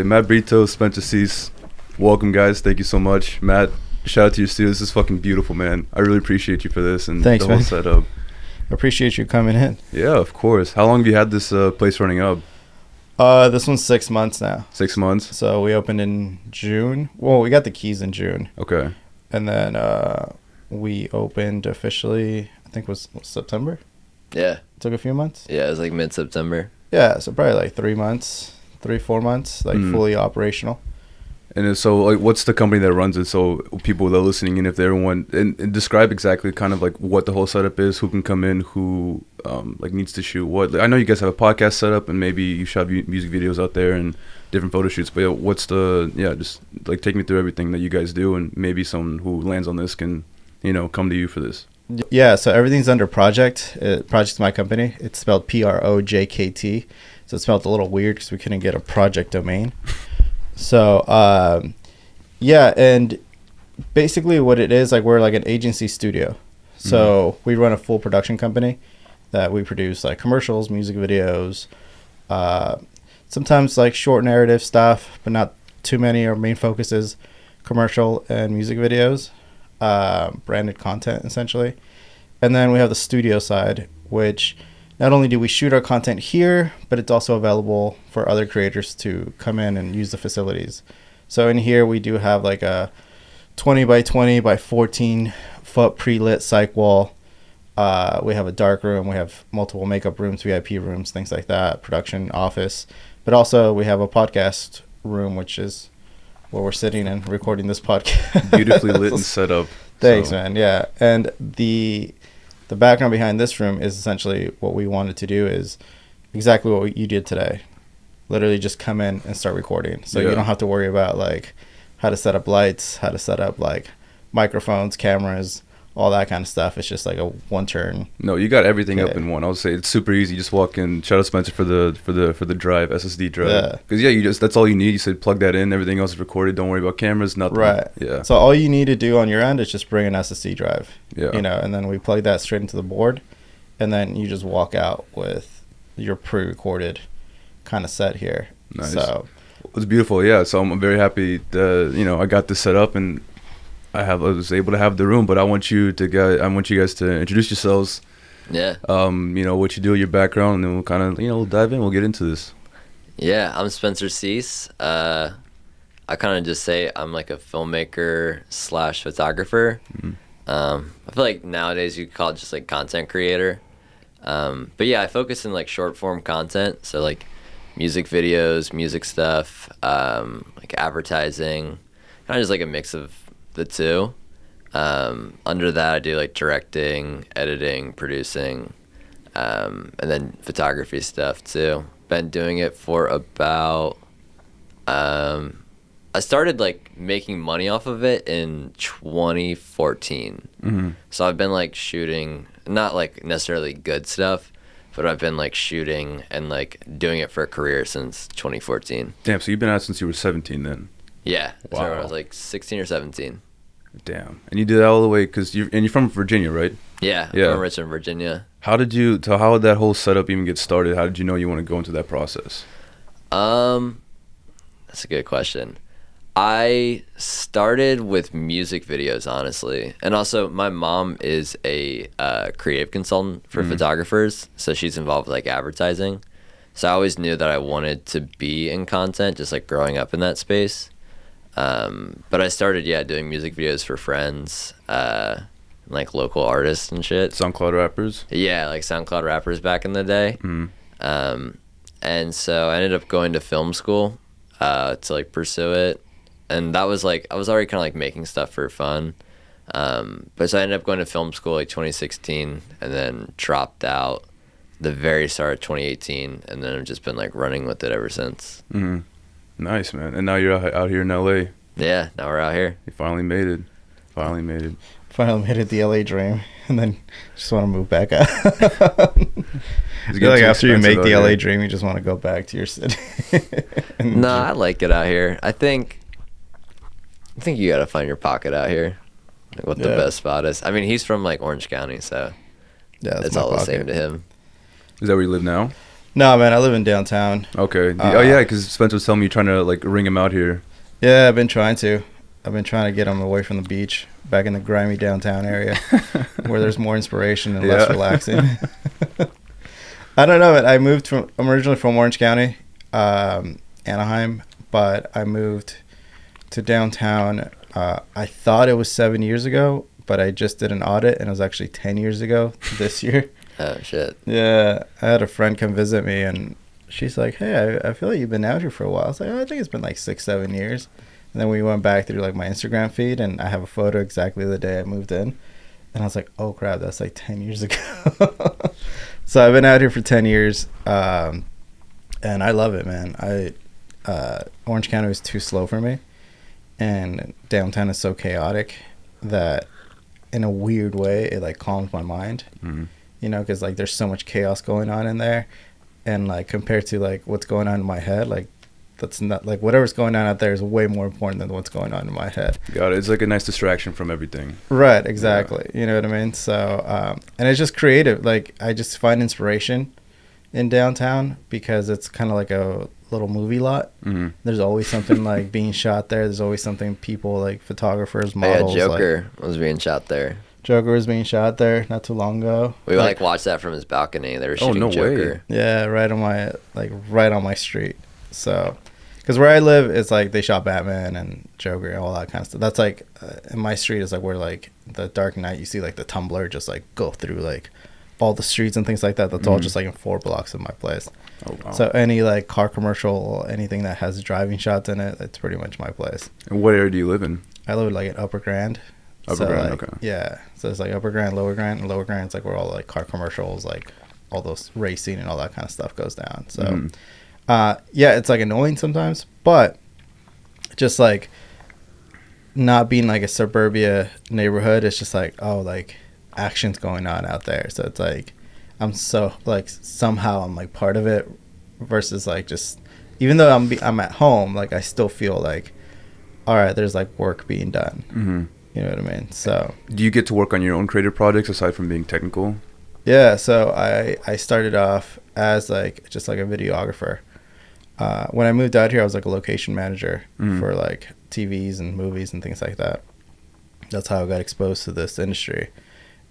Matt Britos, Spencer Sease. Welcome, guys. Thank you so much. Matt, shout out to your studio. This is fucking beautiful, man. I really appreciate you for this and Thanks, the whole man. setup. I appreciate you coming in. Yeah, of course. How long have you had this place running up? This one's 6 months now. 6 months? So we opened in June. Well, we got the keys in June. Okay. And then we opened officially, I think it was September? Yeah. Took a few months? Yeah, it was like mid-September. Yeah, so probably like 3 months, 4 months, like fully operational. And so, like, what's the company that runs it? So people that are listening, and if everyone, and describe exactly kind of like what the whole setup is, who can come in, who like needs to shoot what. Like, I know you guys have a podcast set up, and maybe you shot music videos out there and different photo shoots. But what's just like take me through everything that you guys do, and maybe someone who lands on this can, come to you for this. Yeah, so everything's under Project. Project's my company. It's spelled PROJKT. So it's spelled a little weird because we couldn't get a project domain. So, yeah, and basically what it is, like, we're like an agency studio. So we run a full production company that we produce, like, commercials, music videos, sometimes, like, short narrative stuff, but not too many. Our main focus is commercial and music videos, branded content, essentially. And then we have the studio side, which not only do we shoot our content here, but it's also available for other creators to come in and use the facilities. So in here, we do have like a 20 by 20 by 14 foot pre-lit psych wall. We have a dark room. We have multiple makeup rooms, VIP rooms, things like that, production office. But also we have a podcast room, which is where we're sitting and recording this podcast. Beautifully lit and set up. Thanks, man. Yeah. And the background behind this room is essentially what we wanted to do is exactly what you did today. Literally just come in and start recording. So you don't have to worry about like how to set up lights, how to set up like microphones, cameras, all that kind of stuff. It's just like a one turn. No, you got everything up in one. I would say it's super easy. Just walk in. Shout out Spencer for the drive, SSD drive. Yeah. Because that's all you need. You said plug that in. Everything else is recorded. Don't worry about cameras. Nothing. Right. Yeah. So all you need to do on your end is just bring an SSD drive. Yeah. And then we plug that straight into the board, and then you just walk out with your pre-recorded kind of set here. Nice. So it's beautiful. Yeah. So I'm very happy that I got this set up and I was able to have the room, but I want you guys to introduce yourselves. Yeah. What you do, your background, and then we'll kind of, we'll dive in. We'll get into this. Yeah, I'm Spencer Sease. I kind of just say I'm like a filmmaker / photographer. I feel like nowadays you could call it just like content creator. But yeah, I focus in like short form content. So like music videos, music stuff, like advertising, kind of just like a mix of the two. Under that I do like directing, editing, producing, and then photography stuff too. Been doing it for about I started like making money off of it in 2014. So I've been like shooting, not like necessarily good stuff, but I've been like shooting and like doing it for a career since 2014. Damn, so you've been out since you were 17 then? Yeah, wow. So I was like 16 or 17. Damn. And you did that all the way because you're from Virginia, right? Yeah, from Richmond, Virginia. How did that whole setup even get started? How did you know you want to go into that process? That's a good question. I started with music videos, honestly. And also my mom is a creative consultant for photographers, so she's involved with like advertising. So I always knew that I wanted to be in content, just like growing up in that space. But I started, doing music videos for friends, like local artists and shit. SoundCloud rappers? Yeah, like SoundCloud rappers back in the day. And so I ended up going to film school to like pursue it. And that was like, I was already kind of like making stuff for fun. But so I ended up going to film school like 2016 and then dropped out the very start of 2018. And then I've just been like running with it ever since. Nice, man. And now you're out here in LA. Yeah, now we're out here. You finally made it. Finally made it the LA dream, and then just want to move back out. Like after you make the LA dream, you just want to go back to your city. I like it out here. I think you got to find your pocket out here, like what the best spot is. I mean, he's from like Orange County, so it's all the same to him. Is that where you live now? No, man, I live in downtown. Okay. Oh yeah, because Spencer was telling me you're trying to like ring him out here. Yeah, I've been trying to. I've been trying to get him away from the beach, back in the grimy downtown area, where there's more inspiration and less relaxing. I don't know, but I'm originally from Orange County, Anaheim, but I moved to downtown. I thought it was 7 years ago, but I just did an audit, and it was actually 10 years ago this year. Oh, shit. Yeah, I had a friend come visit me, and she's like, "Hey, I feel like you've been out here for a while." I was like, "Oh, I think it's been like 6, 7 years." And then we went back through like my Instagram feed, and I have a photo exactly the day I moved in, and I was like, "Oh crap, that's like 10 years ago." So I've been out here for 10 years, and I love it, man. Orange County was too slow for me, and downtown is so chaotic that, in a weird way, it like calms my mind. Mm-hmm. You know, because like there's so much chaos going on in there, and like compared to like what's going on in my head, like that's not like whatever's going on out there is way more important than what's going on in my head. Got it. It's like a nice distraction from everything. Right, exactly. Yeah. You know what I mean? So and it's just creative. Like I just find inspiration in downtown because it's kind of like a little movie lot. Mm-hmm. There's always something like being shot there. There's always something people like photographers, models. Yeah, Joker like, was being shot there. Joker was being shot there not too long ago. We like watched that from his balcony. They were shooting no Joker. way. Yeah, right on my street. So, because where I live, it's like they shot Batman and Joker and all that kind of stuff. That's like in my street is like where like the Dark Knight. You see like the Tumblr just like go through like all the streets and things like that. That's all just like in 4 blocks of my place. Oh, wow. So any like car commercial, anything that has driving shots in it, it's pretty much my place. And what area do you live in? I live like in Upper Grand. Upper Grand, like, okay. Yeah, so it's like Upper Grand, Lower Grand, and Lower Grand's like where all like car commercials, like all those racing and all that kind of stuff goes down. So, yeah, it's like annoying sometimes, but just like not being like a suburbia neighborhood, it's just like, oh, like action's going on out there. So it's like I'm so like somehow I'm like part of it versus like just even though I'm at home, like I still feel like all right, there's like work being done. Mm-hmm. You know what I mean? So do you get to work on your own creative projects aside from being technical? yeah, so I started off as like just like a videographer. When I moved out here, I was like a location manager for like TVs and movies and things like that. That's how I got exposed to this industry.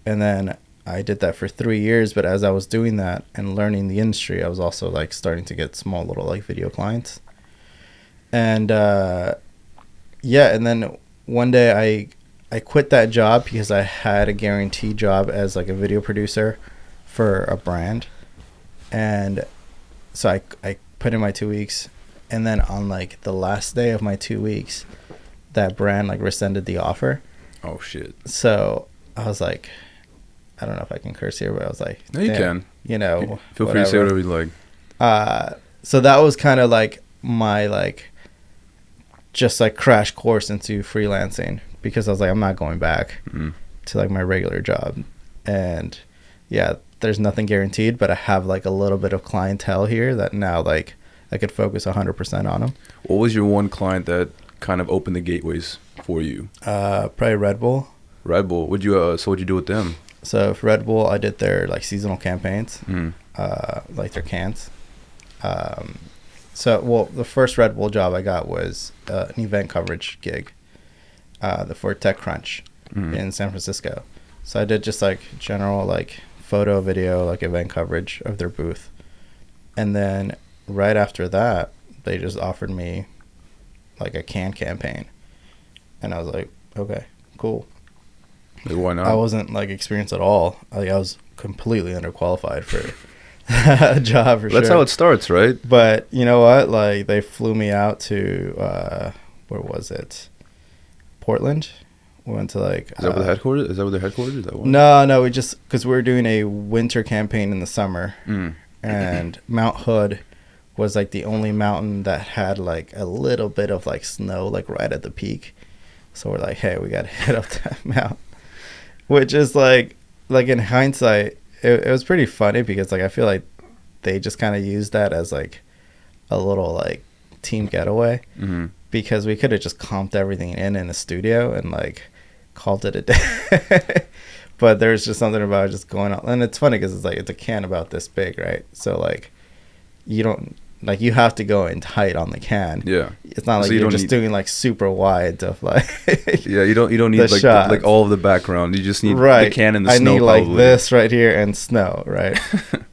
And then I did that for 3 years, but as I was doing that and learning the industry, I was also like starting to get small little like video clients. And yeah, and then one day I quit that job because I had a guaranteed job as like a video producer for a brand. And so I put in my 2 weeks, and then on like the last day of my 2 weeks, that brand like rescinded the offer. Oh shit. So I was like, I don't know if I can curse here, but I was like, no, you can. You know, feel free to say whatever you like. So that was kind of like my like just like crash course into freelancing, because I was like, I'm not going back to like my regular job. And yeah, there's nothing guaranteed, but I have like a little bit of clientele here that now like I could focus 100% on them. What was your one client that kind of opened the gateways for you? Probably Red Bull. Red Bull. What'd you do with them? So for Red Bull, I did their like seasonal campaigns, like their cans. So well, the first Red Bull job I got was an event coverage gig, for TechCrunch in San Francisco. So I did just like general like photo, video, like event coverage of their booth. And then right after that, they just offered me like a can campaign. And I was like, okay, cool. Like, why not? I wasn't like experienced at all. Like I was completely underqualified for a job for sure. That's how it starts, right? But you know what? Like they flew me out to where was it? Portland. We went to like. Is that where the headquarters? Is that where their headquarters? Is that one? No. We just because we were doing a winter campaign in the summer, and Mount Hood was like the only mountain that had like a little bit of like snow, like right at the peak. So we're like, hey, we gotta hit up that mountain, which is like in hindsight, it was pretty funny because like I feel like they just kind of used that as like a little like team getaway, because we could have just comped everything in the studio and like called it a day. But there's just something about just going on, and it's funny because it's like it's a can about this big, right? So like you don't like, you have to go in tight on the can. Yeah. It's not like So you you're don't just need- doing like super wide of like Yeah, you don't need the like shots. like all of the background. You just need right. the can and the I snow. need like probably. this right here and snow, right?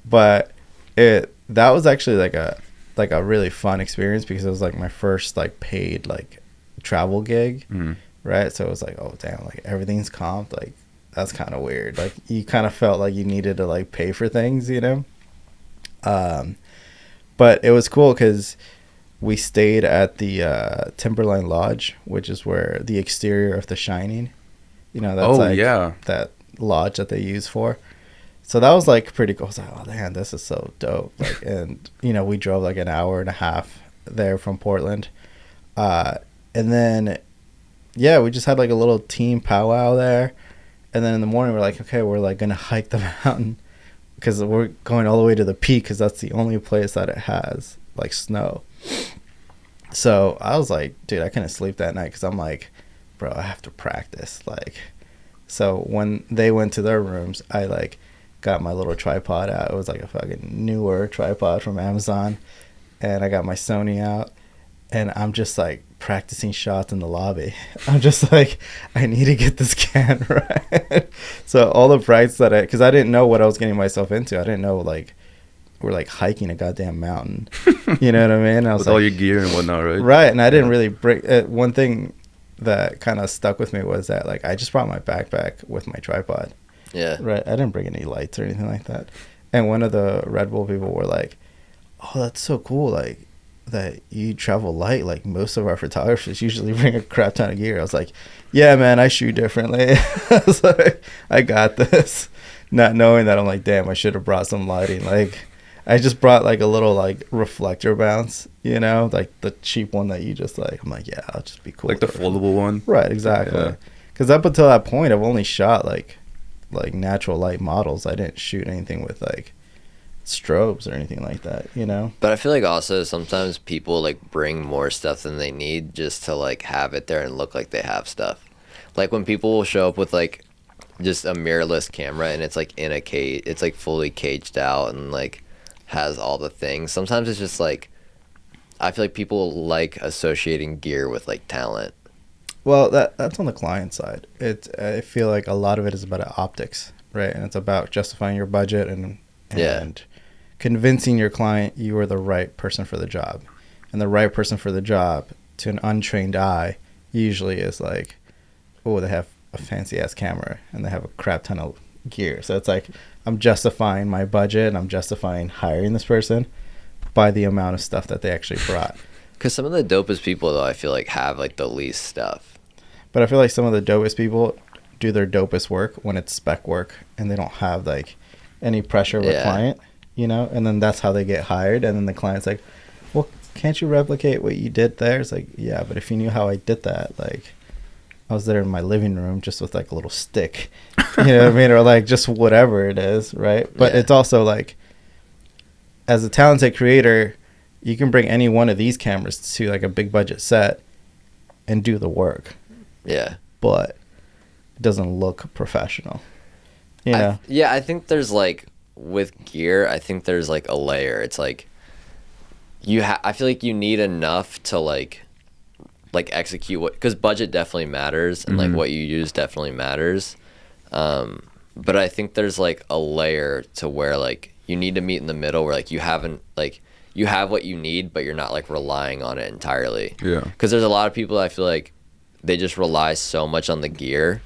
But that was actually like a really fun experience because it was like my first like paid like travel gig, right? So it was like, oh damn, like everything's comped, like that's kind of weird. Like you kind of felt like you needed to like pay for things, you know. But it was cool because we stayed at the Timberline Lodge, which is where the exterior of The Shining, you know, that's that lodge that they use for. So that was like pretty cool. I was like, oh man, this is so dope. Like, and you know, we drove like an hour and a half there from Portland, and then we just had like a little team powwow there. And then in the morning we're like, okay, we're like gonna hike the mountain because we're going all the way to the peak because that's the only place that it has like snow. So I was like, dude, I couldn't sleep that night because I'm like, bro, I have to practice. Like, so when they went to their rooms, I like got my little tripod out. It was like a fucking newer tripod from Amazon, and I got my Sony out, and I'm just like practicing shots in the lobby. I'm just like, I need to get this can right. So all the practice that because I didn't know what I was getting myself into. I didn't know like we're like hiking a goddamn mountain. You know what I mean? I was with like, all your gear and whatnot, right? Right, and I didn't really break. One thing that kind of stuck with me was that like I just brought my backpack with my tripod. Yeah. Right. I didn't bring any lights or anything like that. And one of the Red Bull people were like, "Oh, that's so cool! Like that you travel light. Like most of our photographers usually bring a crap ton of gear." I was like, "Yeah, man, I shoot differently." I was like, "I got this," not knowing that I'm like, "Damn, I should have brought some lighting." Like, I just brought like a little like reflector bounce, you know, like the cheap one that you just like. I'm like, yeah, I'll just be cool. Like the foldable one. Right. Exactly. Because up until that point, I've only shot like natural light models. I didn't shoot anything with like strobes or anything like that, you know. But I feel like also sometimes people like bring more stuff than they need just to like have it there and look like they have stuff. Like when people will show up with like just a mirrorless camera and it's like in a cage, it's like fully caged out and like has all the things. Sometimes it's just like I feel like people like associating gear with like talent. Well, that's on the client side. I feel like a lot of it is about optics, right? And it's about justifying your budget and convincing your client you are the right person for the job. And the right person for the job to an untrained eye usually is like, oh, they have a fancy ass camera and they have a crap ton of gear. So it's like I'm justifying my budget and I'm justifying hiring this person by the amount of stuff that they actually brought. Because some of the dopest people, though, I feel like have like the least stuff. But I feel like some of the dopest people do their dopest work when it's spec work and they don't have like any pressure with the client, you know? And then that's how they get hired. And then the client's like, well, can't you replicate what you did there? It's like, yeah, but if you knew how I did that, like I was there in my living room just with like a little stick, you know what I mean? Or like just whatever it is, right? But it's also like, as a talented creator, you can bring any one of these cameras to like a big budget set and do the work. Yeah. But it doesn't look professional. You know? I think there's like with gear, I think there's like a layer. It's like I feel like you need enough to like execute what, because budget definitely matters and like what you use definitely matters. But I think there's like a layer to where like you need to meet in the middle where like you haven't like you have what you need, but you're not like relying on it entirely. Yeah. Because there's a lot of people that I feel like they just rely so much on the gear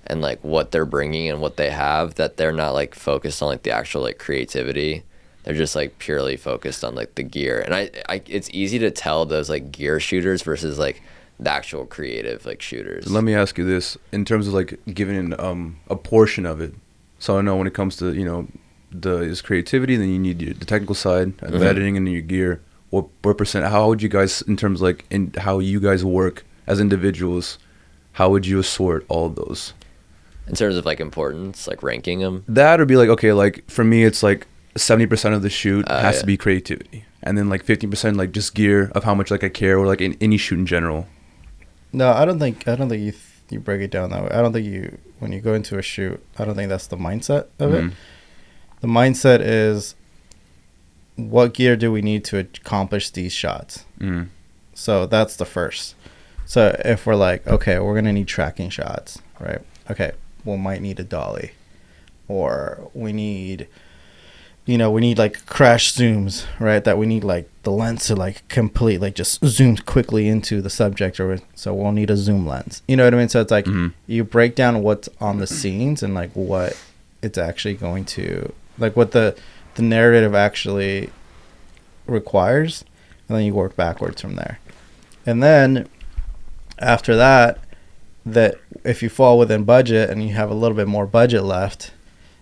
and like what they're bringing and what they have that they're not like focused on like the actual like creativity. They're just like purely focused on like the gear. And I it's easy to tell those like gear shooters versus like the actual creative like shooters. Let me ask you this in terms of like giving a portion of it. So I know when it comes to, you know, is creativity, then you need the technical side, the editing, and your gear. What percent? How would you guys, in terms of like in how you guys work as individuals, how would you assort all of those? In terms of like importance, like ranking them. That would be like, okay, like for me, it's like 70% of the shoot has to be creativity, and then like 15% like just gear of how much like I care, or like in any shoot in general. No, I don't think you break it down that way. I don't think when you go into a shoot, I don't think that's the mindset of it. The mindset is what gear do we need to accomplish these shots? So that's the first. So if we're like, okay, we're gonna need tracking shots, right? Okay, we might need a dolly, or we need like crash zooms, right? That we need like the lens to like complete, like just zoom quickly into the subject, or so we'll need a zoom lens. You know what I mean? So it's like you break down what's on the scenes and like what it's actually going to, like what the narrative actually requires, and then you work backwards from there. And then after that if you fall within budget and you have a little bit more budget left,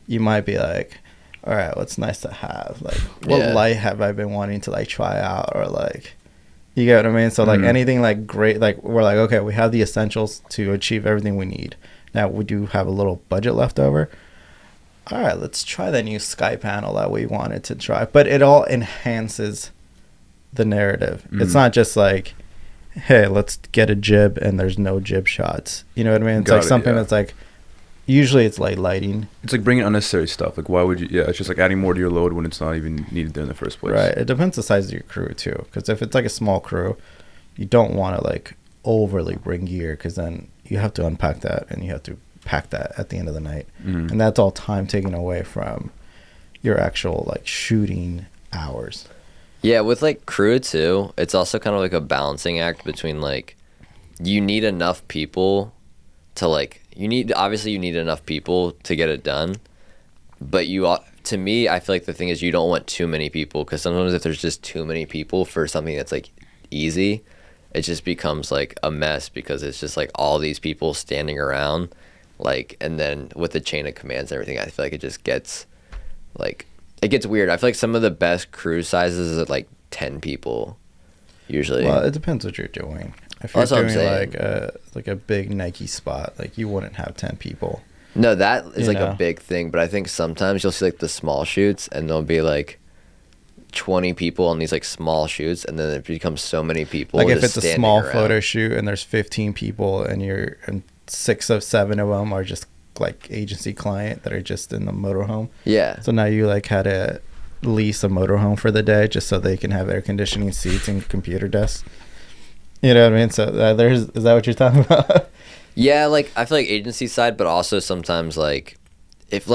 you might be like, all right, what's nice to have? Like, what light have I been wanting to like try out? Or like, you get what I mean? So like anything like great, like we're like, okay, we have the essentials to achieve everything we need. Now we do have a little budget left over. All right, let's try the new sky panel that we wanted to try. But it all enhances the narrative. It's not just like, hey, let's get a jib and there's no jib shots. You know what I mean? It's like something that's like, usually it's like lighting. It's like bringing unnecessary stuff. Like, why would you? Yeah, it's just like adding more to your load when it's not even needed there in the first place. Right. It depends the size of your crew too. Because if it's like a small crew, you don't want to like overly bring gear, because then you have to unpack that and you have to pack that at the end of the night. And that's all time taken away from your actual like shooting hours. Yeah, with like crew too, it's also kind of like a balancing act between like, you need enough people to like, obviously you need enough people to get it done, but to me, I feel like the thing is you don't want too many people, because sometimes if there's just too many people for something that's like easy, it just becomes like a mess, because it's just like all these people standing around, like, and then with the chain of commands and everything, I feel like it just gets like, it gets weird. I feel like some of the best crew sizes are like 10 people usually. Well, it depends what you're doing. If you're doing like a big Nike spot, like you wouldn't have 10 people. No, that is like a big thing, but I think sometimes you'll see like the small shoots and there'll be like 20 people on these like small shoots, and then it becomes so many people. Like if it's a small photo shoot and there's 15 people and 6 of 7 of them are just like agency client that are just in the motorhome. Yeah. So now you like had to lease a motorhome for the day just so they can have air conditioning seats and computer desks. You know what I mean? So is that what you're talking about? Yeah, like I feel like agency side, but also sometimes like if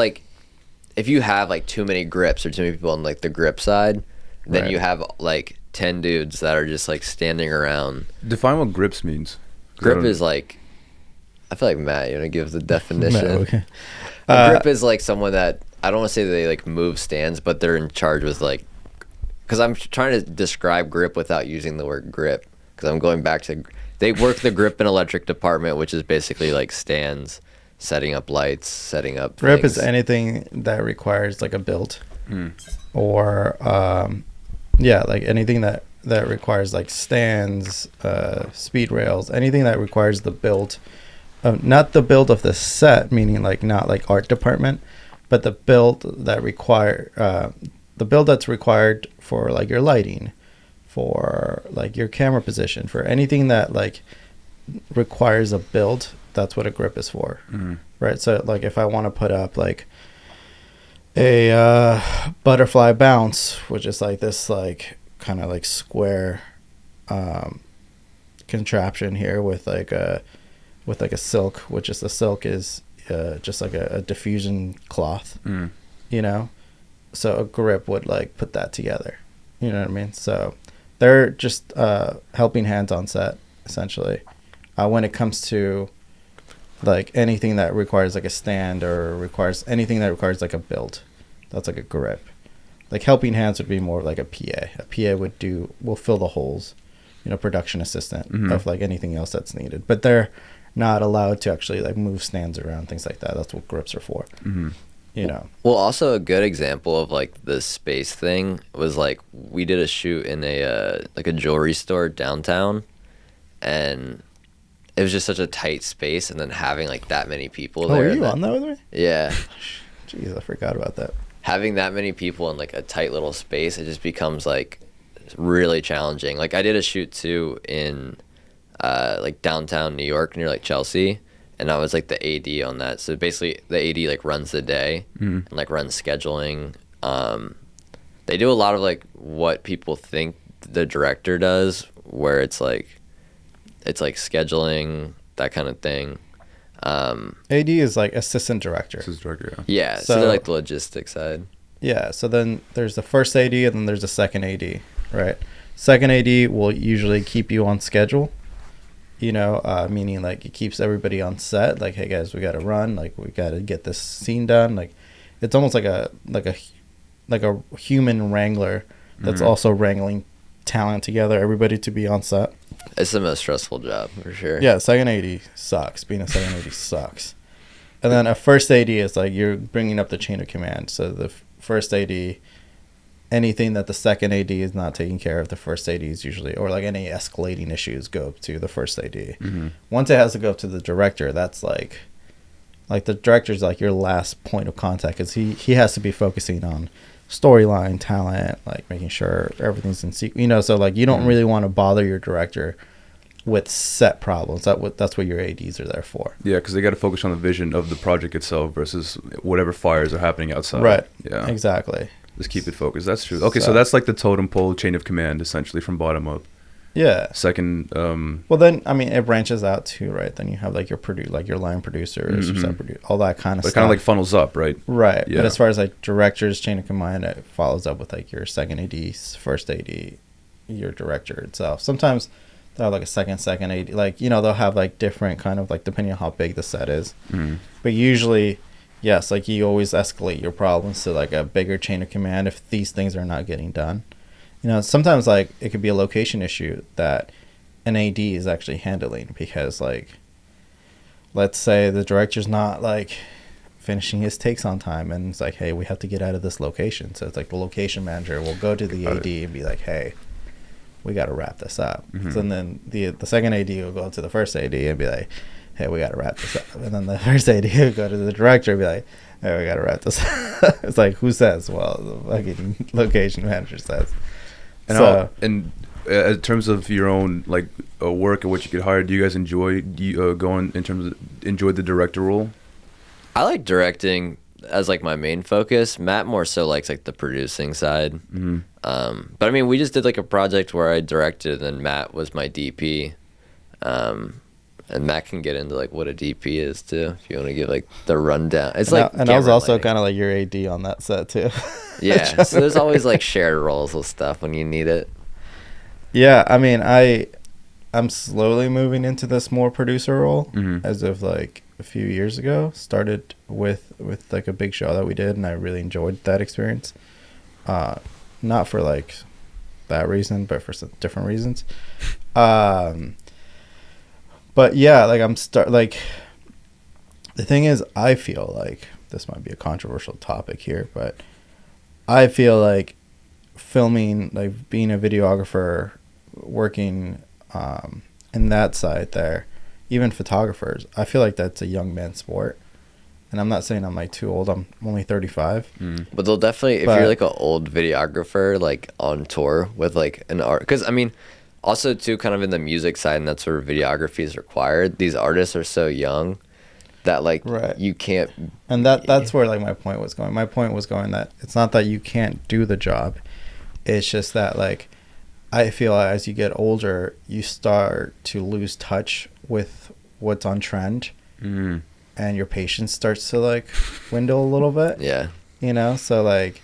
you have like too many grips or too many people on like the grip side, then you have like 10 dudes that are just like standing around. Define what grips means. Grip is like, I feel like Matt, you want to give the definition? Okay. A grip is like someone that, I don't want to say they like move stands, but they're in charge with like, because I'm trying to describe grip without using the word grip, because I'm going back to, they work the grip and electric department, which is basically like stands, setting up lights, setting up grip things. Is anything that requires like a build or like anything that requires like stands, speed rails, anything that requires the build, not the build of the set, meaning like not like art department, but the build that the build that's required for like your lighting, for like your camera position, for anything that like requires a build. That's what a grip is for. Right? So like if I want to put up like a butterfly bounce, which is like this like kind of like square contraption here with like a silk, which is the silk is just like a diffusion cloth, you know? So a grip would like put that together. You know what I mean? So they're just helping hands on set, essentially. When it comes to like anything that requires like a stand or requires anything that requires like a build, that's like a grip. Like helping hands would be more like a PA. A PA will fill the holes, you know, production assistant of like anything else that's needed. But they're not allowed to actually like move stands around, things like that. That's what grips are for. You know. Well, also a good example of like the space thing was like we did a shoot in a like a jewelry store downtown, and it was just such a tight space, and then having like that many people there. Oh, were you on that with me? Yeah. Jeez, I forgot about that. Having that many people in like a tight little space, it just becomes like really challenging. Like I did a shoot too in like downtown New York near like Chelsea, and I was like the AD on that. So basically the AD like runs the day and like runs scheduling. they do a lot of like what people think the director does, where it's like scheduling, that kind of thing. AD is like assistant director. Assistant director, Yeah, so they're like the logistics side. Yeah, so then there's the first AD and then there's the second AD, right? Second AD will usually keep you on schedule, meaning like it keeps everybody on set. Like, hey guys, we got to run. Like, we got to get this scene done. Like, it's almost like a human wrangler that's also wrangling talent together, everybody to be on set. It's the most stressful job for sure. Yeah, second AD sucks. Being a second AD sucks. And then a first AD is like you're bringing up the chain of command. So the first AD, anything that the second AD is not taking care of, the first AD is usually, or like any escalating issues go to the first AD. Mm-hmm. Once it has to go up to the director, that's like the director's like your last point of contact, because he has to be focusing on storyline, talent, like making sure everything's in sequence. So like you don't really want to bother your director with set problems. That's what your ADs are there for. Yeah, because they got to focus on the vision of the project itself versus whatever fires are happening outside. Right. Yeah. Exactly. Just keep it focused. That's true. Okay, so that's like the totem pole chain of command, essentially, from bottom up. Yeah. Second. Well, then I mean, it branches out too, right? Then you have like your line producers, your set producer, all that kind of But stuff. it kind of like funnels up, right? Right. Yeah. But as far as like directors chain of command, it follows up with like your second AD, first AD, your director itself. Sometimes they'll have like a second AD. Like, they'll have like different kind of like, depending on how big the set is. Mm-hmm. But usually, yes, like you always escalate your problems to like a bigger chain of command if these things are not getting done. Sometimes like it could be a location issue that an AD is actually handling, because like, let's say the director's not like finishing his takes on time, and it's like, hey, we have to get out of this location. So it's like the location manager will go to the AD and be like, hey, we got to wrap this up. Mm-hmm. So then the second AD will go to the first AD and be like, hey, we got to wrap this up. And then the first AD will go to the director and be like, hey, we got to wrap this up. It's like, who says? Well, the fucking location manager says. And in terms of your own like work and what you get hired, do you guys enjoy enjoy the director role? I like directing as like my main focus. Matt more so likes like the producing side. Mm-hmm. But I mean, we just did like a project where I directed and then Matt was my DP. And Matt can get into like what a DP is too, if you want to give like the rundown. It's like, and I was also kind of like your AD on that set too. Yeah, so there's always like shared roles with stuff when you need it. Yeah, I mean, I'm slowly moving into this more producer role as of like a few years ago. Started with like a big show that we did, and I really enjoyed that experience. Not for like that reason, but for some different reasons. But yeah, like the thing is, I feel like this might be a controversial topic here, but I feel like filming, like being a videographer, working in that side there, even photographers, I feel like that's a young man's sport. And I'm not saying I'm like too old. I'm only 35. But they'll definitely, if you're like an old videographer, like on tour with like an art, because I mean, also too, kind of in the music side, and that's where videography is required. These artists are so young that like you can't. And that's where like my point was going. My point was going that it's not that you can't do the job. It's just that like I feel as you get older, you start to lose touch with what's on trend, and your patience starts to like dwindle a little bit. Yeah. So like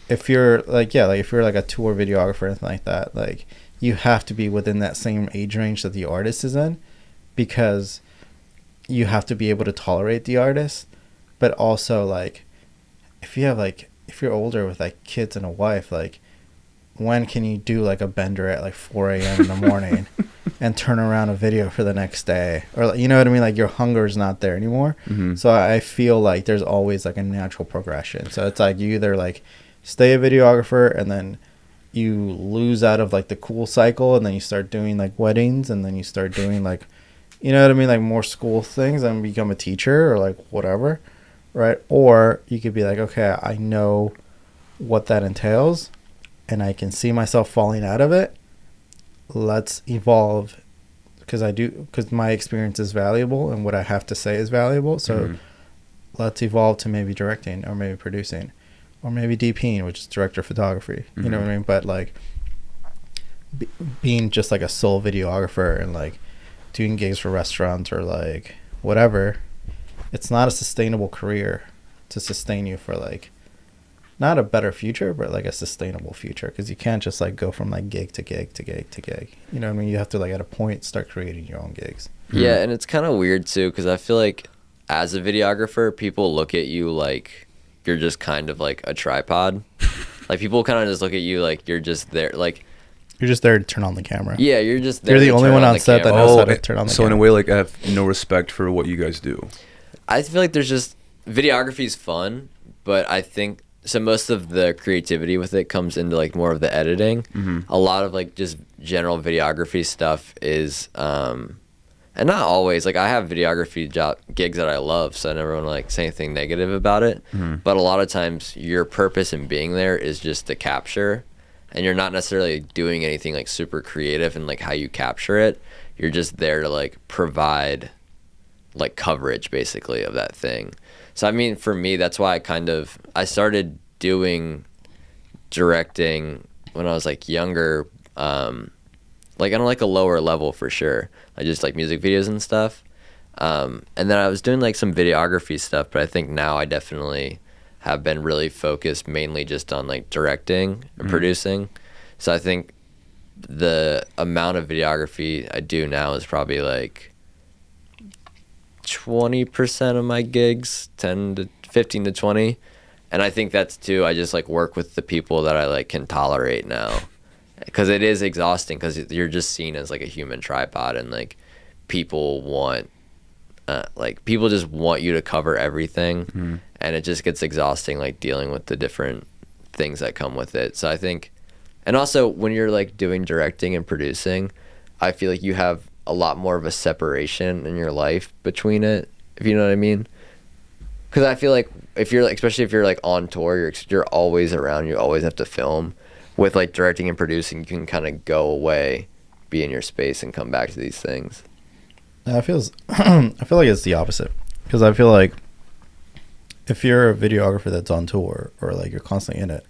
if you're like if you're like a tour videographer or anything like that, like you have to be within that same age range that the artist is in, because you have to be able to tolerate the artist. But also like if you're older with like kids and a wife, like when can you do like a bender at like 4 a.m. in the morning and turn around a video for the next day? Or you know what I mean? Like your hunger is not there anymore. So I feel like there's always like a natural progression. So it's like you either like stay a videographer and then you lose out of like the cool cycle, and then you start doing like weddings, and then you start doing like, you know what I mean, like more school things, and become a teacher or like whatever, right? Or you could be like, okay, I know what that entails and I can see myself falling out of it. Let's evolve, because my experience is valuable and what I have to say is valuable. So let's evolve to maybe directing or maybe producing. or maybe DPing, which is director of photography. You know what I mean? But like being just like a sole videographer and like doing gigs for restaurants or like whatever, it's not a sustainable career to sustain you for like not a better future, but like a sustainable future, because you can't just like go from like gig to gig to gig to gig. You know what I mean? You have to like at a point start creating your own gigs. Yeah, and it's kind of weird too, because I feel like as a videographer, people look at you like you're just kind of like a tripod. Like people kind of just look at you like you're just there, like you're just there to turn on the camera. Yeah, you're just there. You're the only one on set that knows how to turn on the camera. So in a way, like I have no respect for what you guys do. I feel like there's just videography is fun, but I think so most of the creativity with it comes into like more of the editing. A lot of like just general videography stuff is and not always, like I have videography gigs that I love, so I never want to like say anything negative about it, but a lot of times your purpose in being there is just to capture, and you're not necessarily doing anything like super creative in like how you capture it. You're just there to like provide like coverage basically of that thing. So I mean, for me, that's why I started doing directing when I was like younger, like on like a lower level for sure. I just like music videos and stuff. And then I was doing like some videography stuff, but I think now I definitely have been really focused mainly just on like directing and producing. So I think the amount of videography I do now is probably like 20% of my gigs, 15 to 20. And I think that's too, I just like work with the people that I like can tolerate now, because it is exhausting, because you're just seen as like a human tripod, and like people want people just want you to cover everything, and it just gets exhausting like dealing with the different things that come with it. So I think, and also when you're like doing directing and producing, I feel like you have a lot more of a separation in your life between it, if you know what I mean. Because I feel like if you're like, especially if you're like on tour, you're always around, you always have to film. With like directing and producing, you can kind of go away, be in your space, and come back to these things. I feel like it's the opposite, because I feel like if you're a videographer that's on tour or like you're constantly in it,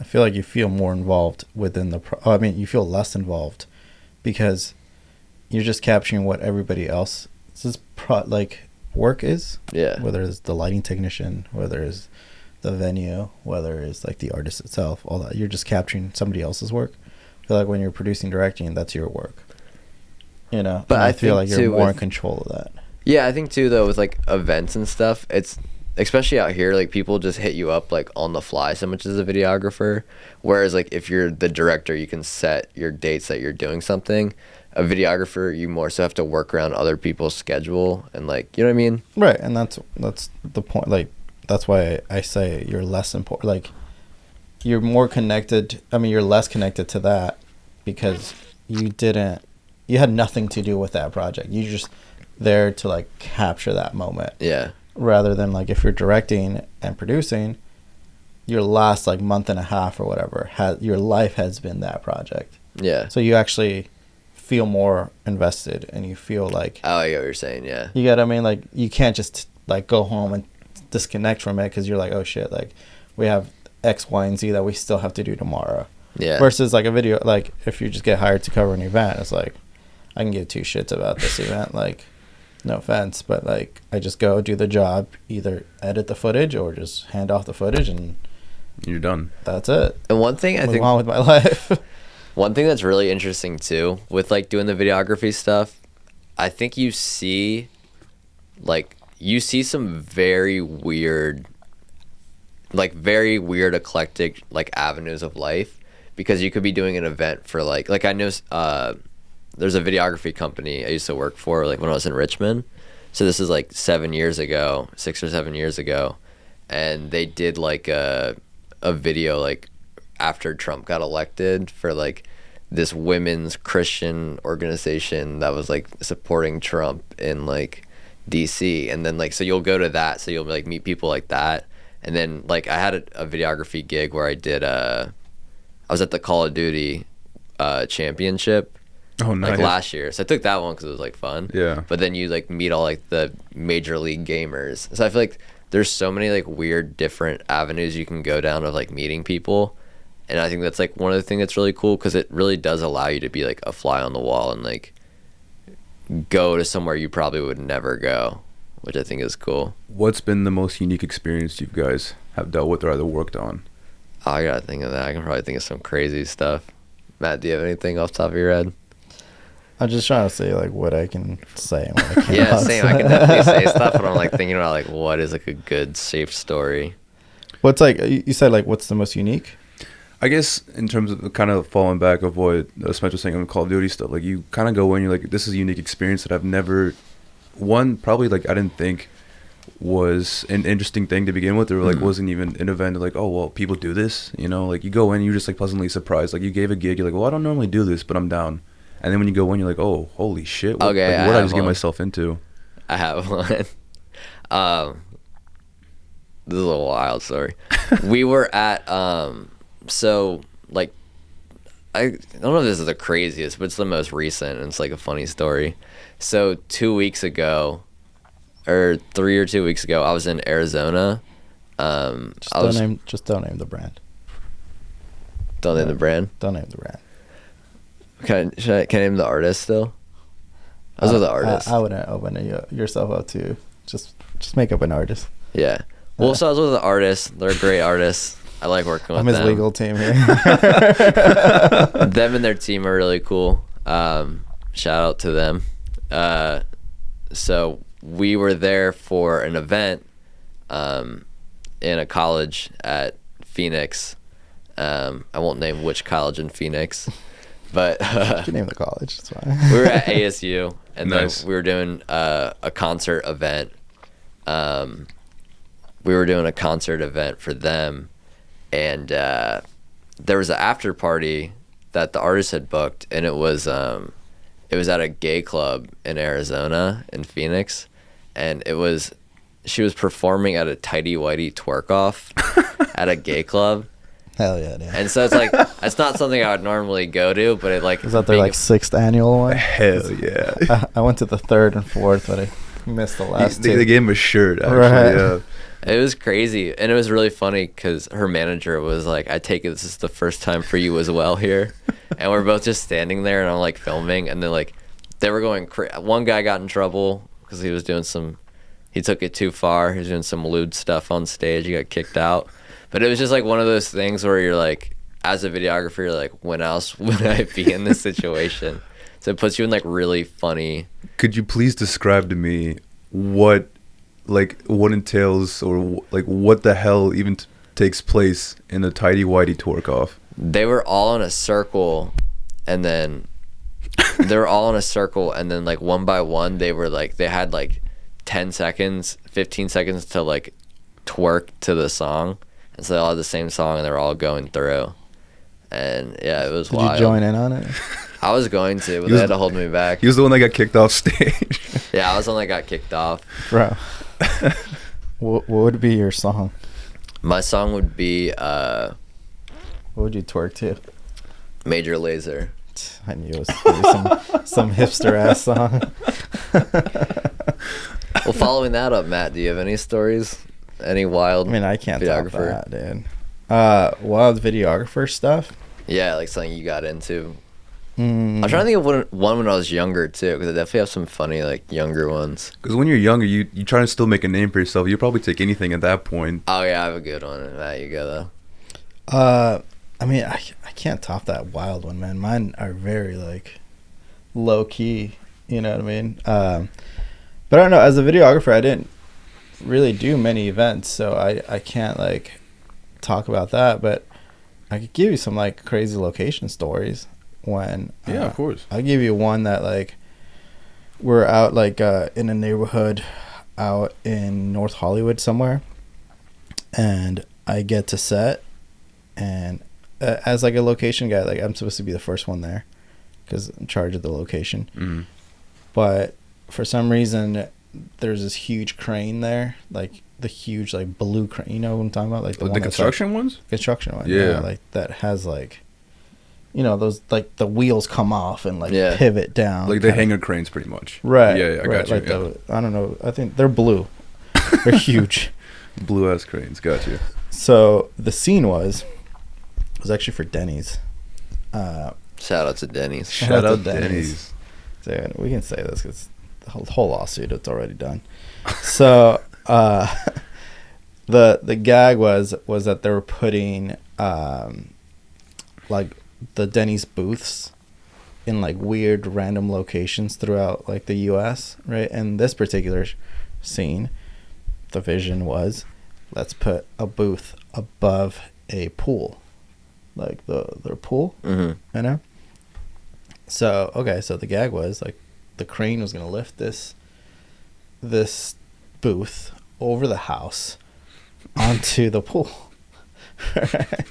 I feel like you feel more involved within you feel less involved, because you're just capturing what everybody else's work is. Yeah. Whether it's the lighting technician, whether it's the venue, whether it's like the artist itself, all that. You're just capturing somebody else's work. I feel like when you're producing, directing, that's your work. You know? But I feel like you're more in with, control of that. Yeah, I think too though with like events and stuff, it's especially out here, like people just hit you up like on the fly so much as a videographer. Whereas like if you're the director, you can set your dates that you're doing something. A videographer, you more so have to work around other people's schedule, and like, you know what I mean? Right, and that's the point. Like that's why I say you're less important. Like you're more connected. I mean, you're less connected to that because you had nothing to do with that project. You're just there to like capture that moment. Yeah. Rather than like if you're directing and producing, your last like month and a half or whatever, your life has been that project. Yeah. So you actually feel more invested, and you feel like, oh, I get what you're saying. Yeah, you get what I mean. Like you can't just like go home and disconnect from it, because you're like, oh shit, like we have X, Y, and Z that we still have to do tomorrow. Yeah. Versus like a video, like if you just get hired to cover an event, it's like I can give two shits about this event. Like no offense, but like I just go do the job, either edit the footage or just hand off the footage, and you're done. That's it. And one thing I think on with my life. One thing that's really interesting too with like doing the videography stuff, I think you see some very weird eclectic like avenues of life, because you could be doing an event for like I know there's a videography company I used to work for like when I was in Richmond. So this is like 6 or 7 years ago, and they did like a video like after Trump got elected for like this women's Christian organization that was like supporting Trump in like DC. And then like, so you'll go to that, so you'll like meet people like that. And then like I had a videography gig where I did I was at the Call of Duty championship like last year, so I took that one because it was like fun. Yeah. But then you like meet all like the major league gamers, so I feel like there's so many like weird different avenues you can go down of like meeting people. And I think that's like one of the things that's really cool, because it really does allow you to be like a fly on the wall and like go to somewhere you probably would never go, which I think is cool. What's been the most unique experience you guys have dealt with or either worked on? Oh, I gotta think of that. I can probably think of some crazy stuff. Matt, do you have anything off the top of your head? I'm just trying to say like what I can say and what I can't. Yeah, same. I can definitely say stuff, but I'm like thinking about like what is like a good safe story. What's like you said like what's the most unique? I guess in terms of kind of falling back of what Spencer was saying on Call of Duty stuff, like you kind of go in, you're like, this is a unique experience that I've never, probably like I didn't think was an interesting thing to begin with, or like wasn't even an event like, oh well, people do this, you know, like you go in, you're just like pleasantly surprised, like you gave a gig, you're like, well, I don't normally do this, but I'm down, and then when you go in, you're like, oh holy shit, what did I just get myself into? I have one. This is a wild story. We were at so like I don't know if this is the craziest, but it's the most recent, and it's like a funny story. So 2 weeks ago, or 3 or 2 weeks ago, I was in Arizona. Just don't name the brand. Don't name the brand? Don't name the brand. Can I name the artist still? I was with the artist. I wouldn't open yourself up to just make up an artist. Yeah. Well, so I was with the artist. They're great artists. I like working with them. I'm his legal team here. Them and their team are really cool. Shout out to them. So we were there for an event in a college at Phoenix. I won't name which college in Phoenix, but you can name the college. It's fine. We were at ASU, and nice. then we were doing a concert event. We were doing a concert event for them, and there was an after party that the artist had booked, and it was at a gay club in Arizona, in Phoenix, and she was performing at a tighty whitey twerk off at a gay club. Hell yeah, dude. And so it's like, it's not something I would normally go to, but it like was that their like 6th annual one? Hell yeah. I went to the 3rd and 4th, but I missed the last two. They gave him a shirt, actually. Right. Yeah. It was crazy, and it was really funny because her manager was like, I take it this is the first time for you as well here. And we're both just standing there, and I'm like filming, and then like they were going one guy got in trouble because he was doing he took it too far. He was doing some lewd stuff on stage. He got kicked out. But it was just like one of those things where you're like, as a videographer, you're like, when else would I be in this situation? So it puts you in like really funny. Could you please describe to me what entails, or like what the hell even takes place in a tighty whitey twerk off? They were all in a circle, and then like one by one they had like 10 seconds, 15 seconds to like twerk to the song, and so they all had the same song, and they were all going through, and yeah, it was wild. Did you join in on it? I was going to, but they had to hold me back. He was the one that got kicked off stage. Yeah, I was the one that got kicked off. Bro. What would be your song? My song would be what would you twerk to? Major Lazer. I knew it was gonna be some hipster ass song. Well, following that up, Matt, do you have any stories? Any wild? I mean, I can't top videographer? that, dude. Wild videographer stuff. Yeah, like something you got into. I'm trying to think of one when I was younger too, because I definitely have some funny like younger ones. Because when you're younger, you try to still make a name for yourself. You probably take anything at that point. Oh yeah, I have a good one. Matt, you go though. I mean, I can't top that wild one, man. Mine are very like low key. You know what I mean? But I don't know. As a videographer, I didn't really do many events, so I can't like talk about that. But I could give you some like crazy location stories. When of course, I'll give you one that like we're out like in a neighborhood out in North Hollywood somewhere, and I get to set, and as like a location guy, like I'm supposed to be the first one there because I'm in charge of the location. Mm-hmm. But for some reason there's this huge crane there, like the huge like blue crane, you know what I'm talking about, like the construction ones. Construction one, yeah, like that has like, you know, those like the wheels come off and like pivot down, like the hanger cranes, pretty much. Right. Yeah, I got you. Like I don't know. I think they're blue. They're huge. Blue ass cranes. Got you. So the scene was actually for Denny's. Shout out to Denny's. Shout out Denny's. So we can say this because the whole lawsuit, it's already done. So the gag was that they were putting like the Denny's booths in like weird random locations throughout like the US, right? And this particular scene, the vision was, let's put a booth above a pool, like their pool, you know. So okay, so the gag was like the crane was gonna lift this booth over the house onto the pool. Right?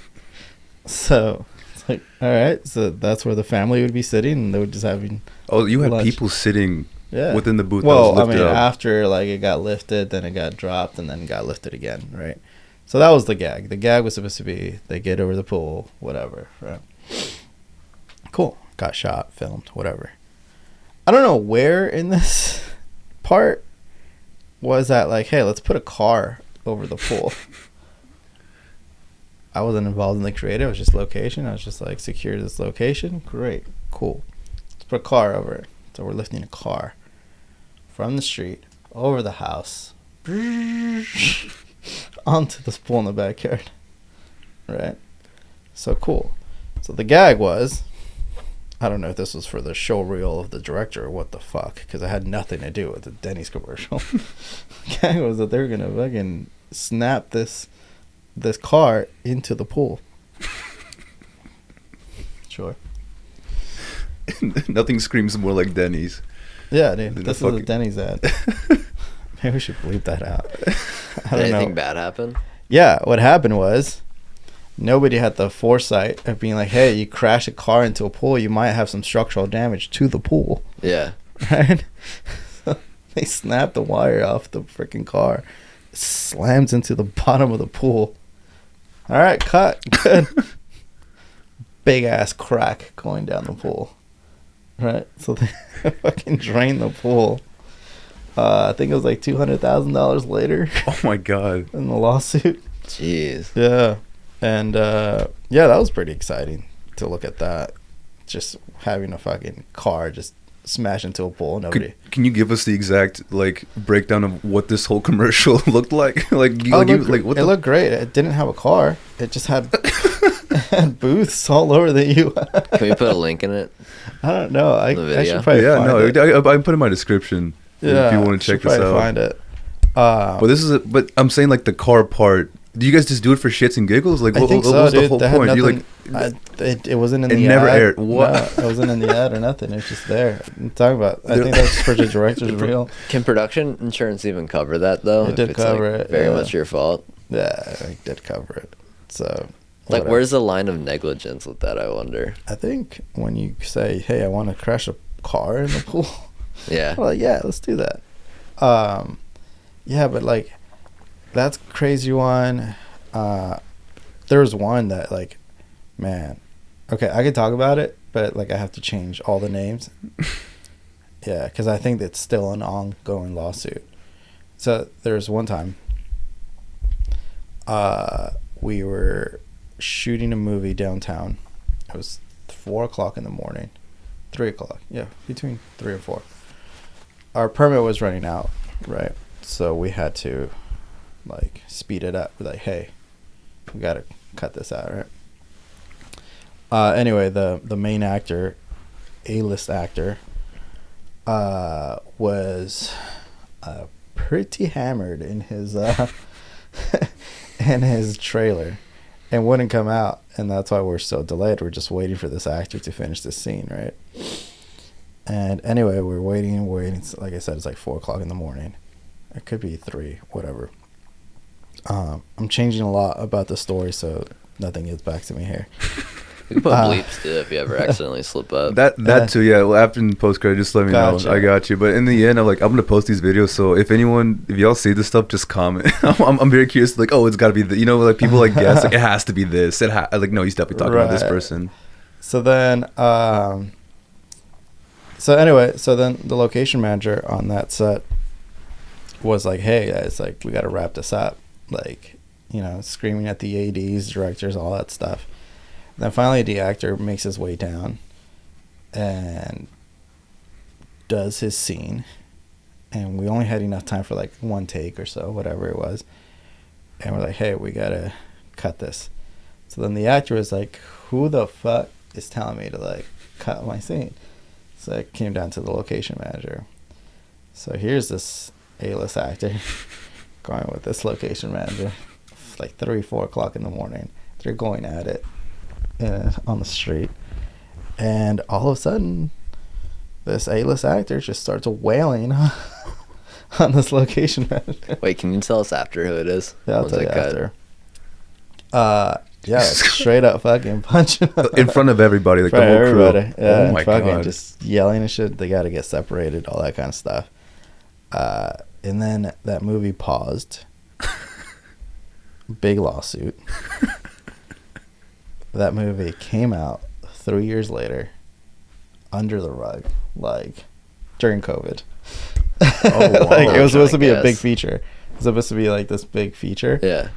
So it's like, all right, so that's where the family would be sitting, and they would just having. Oh, you had lunch. people sitting within the booth. Well, that was lifted up. after like it got lifted, then it got dropped, and then got lifted again, right? So that was the gag. The gag was supposed to be they get over the pool, whatever, right? Cool. Got shot, filmed, whatever. I don't know where in this part was that like, hey, let's put a car over the pool. I wasn't involved in the creative. It was just location. I was just like, secure this location. Great. Cool. Let's put a car over it. So we're lifting a car from the street over the house onto this pool in the backyard. Right? So cool. So the gag was, I don't know if this was for the show reel of the director or what the fuck, because it had nothing to do with the Denny's commercial. The gag was that they were gonna fucking snap this car into the pool. Sure. Nothing screams more like Denny's. Yeah, dude. This is a Denny's ad. Maybe we should bleep that out. I don't Anything know. bad happen? Yeah, what happened was nobody had the foresight of being like, hey, you crash a car into a pool, you might have some structural damage to the pool. Yeah. Right? So they snapped the wire off the freaking car. It slams into the bottom of the pool. All right, cut. Good. Big ass crack going down the pool. Right? So they fucking drained the pool. I think it was like $200,000 later. Oh my god. In the lawsuit. Jeez. Yeah. And yeah, that was pretty exciting to look at that. Just having a fucking car just smash into a pool. Nobody. Can you give us the exact like breakdown of what this whole commercial looked like? What It looked great. It didn't have a car. It just had, it had booths all over the U.S. Can we put a link in it? I don't know. I should probably find it. I put in my description. Yeah, if you want to check this out. Find it. But I'm saying like the car part. Do you guys just do it for shits and giggles? Like, I think what so, was the dude. whole They had point? nothing, it wasn't in the ad. It never aired. What? No, it wasn't in the ad or nothing. It was just there. I'm talking about. I think that's for the director's reel. Can production insurance even cover that though? It did if it's cover like it. Very Yeah. much your fault. Yeah, it did cover it. So. Like, whatever. where's the line of negligence with that? I wonder. I think when you say, "Hey, I want to crash a car in the pool," Yeah. well, yeah, let's do that. Yeah, but like, that's a crazy one. There was one that like, man, okay, I could talk about it, but like I have to change all the names. Yeah, because I think it's still an ongoing lawsuit. So there's one time, we were shooting a movie downtown. It was 4:00 in the morning, 3:00. Yeah, between 3 and 4. Our permit was running out, right? So we had to like speed it up. We're like, hey, we gotta cut this out, right? Anyway, the main actor, A-list actor, was pretty hammered in his in his trailer, and wouldn't come out, and that's why we're so delayed. We're just waiting for this actor to finish this scene, right? And anyway, we're waiting and waiting. Like I said, it's like 4:00 in the morning. It could be 3, whatever. I'm changing a lot about the story, so nothing gets back to me here. You can put bleeps too if you ever accidentally slip up. That too, yeah. Well, after in post credit, just let me know. I got you. But in the end, I'm gonna post these videos. So if y'all see this stuff, just comment. I'm very curious. Like, oh, it's gotta be like people like guess like it has to be this. Like no, he's definitely talking about this person. So then, so anyway, so then the location manager on that set was like, hey, it's like we gotta wrap this up. like, screaming at the ADs, directors, all that stuff. And then finally the actor makes his way down and does his scene, and we only had enough time for like one take or so, whatever it was, and we're like, hey, we gotta cut this. So then the actor was like, who the fuck is telling me to like cut my scene? So I came down to the location manager. So here's this A-list actor going with this location manager, like 3-4 o'clock in the morning. They're going at it on the street, and all of a sudden this A-list actor just starts wailing on this location manager. Wait, can you tell us after who it is? Yeah, I'll tell you after. Yeah, straight up fucking punching in front of everybody, like the whole everybody. crew. Yeah, oh my fucking god! Just yelling and shit. They got to get separated, all that kind of stuff. And then that movie paused. Big lawsuit. That movie came out 3 years later, under the rug, like during COVID. Oh, wow. Like it was supposed to be a big feature. It was supposed to be like this big feature. Yeah.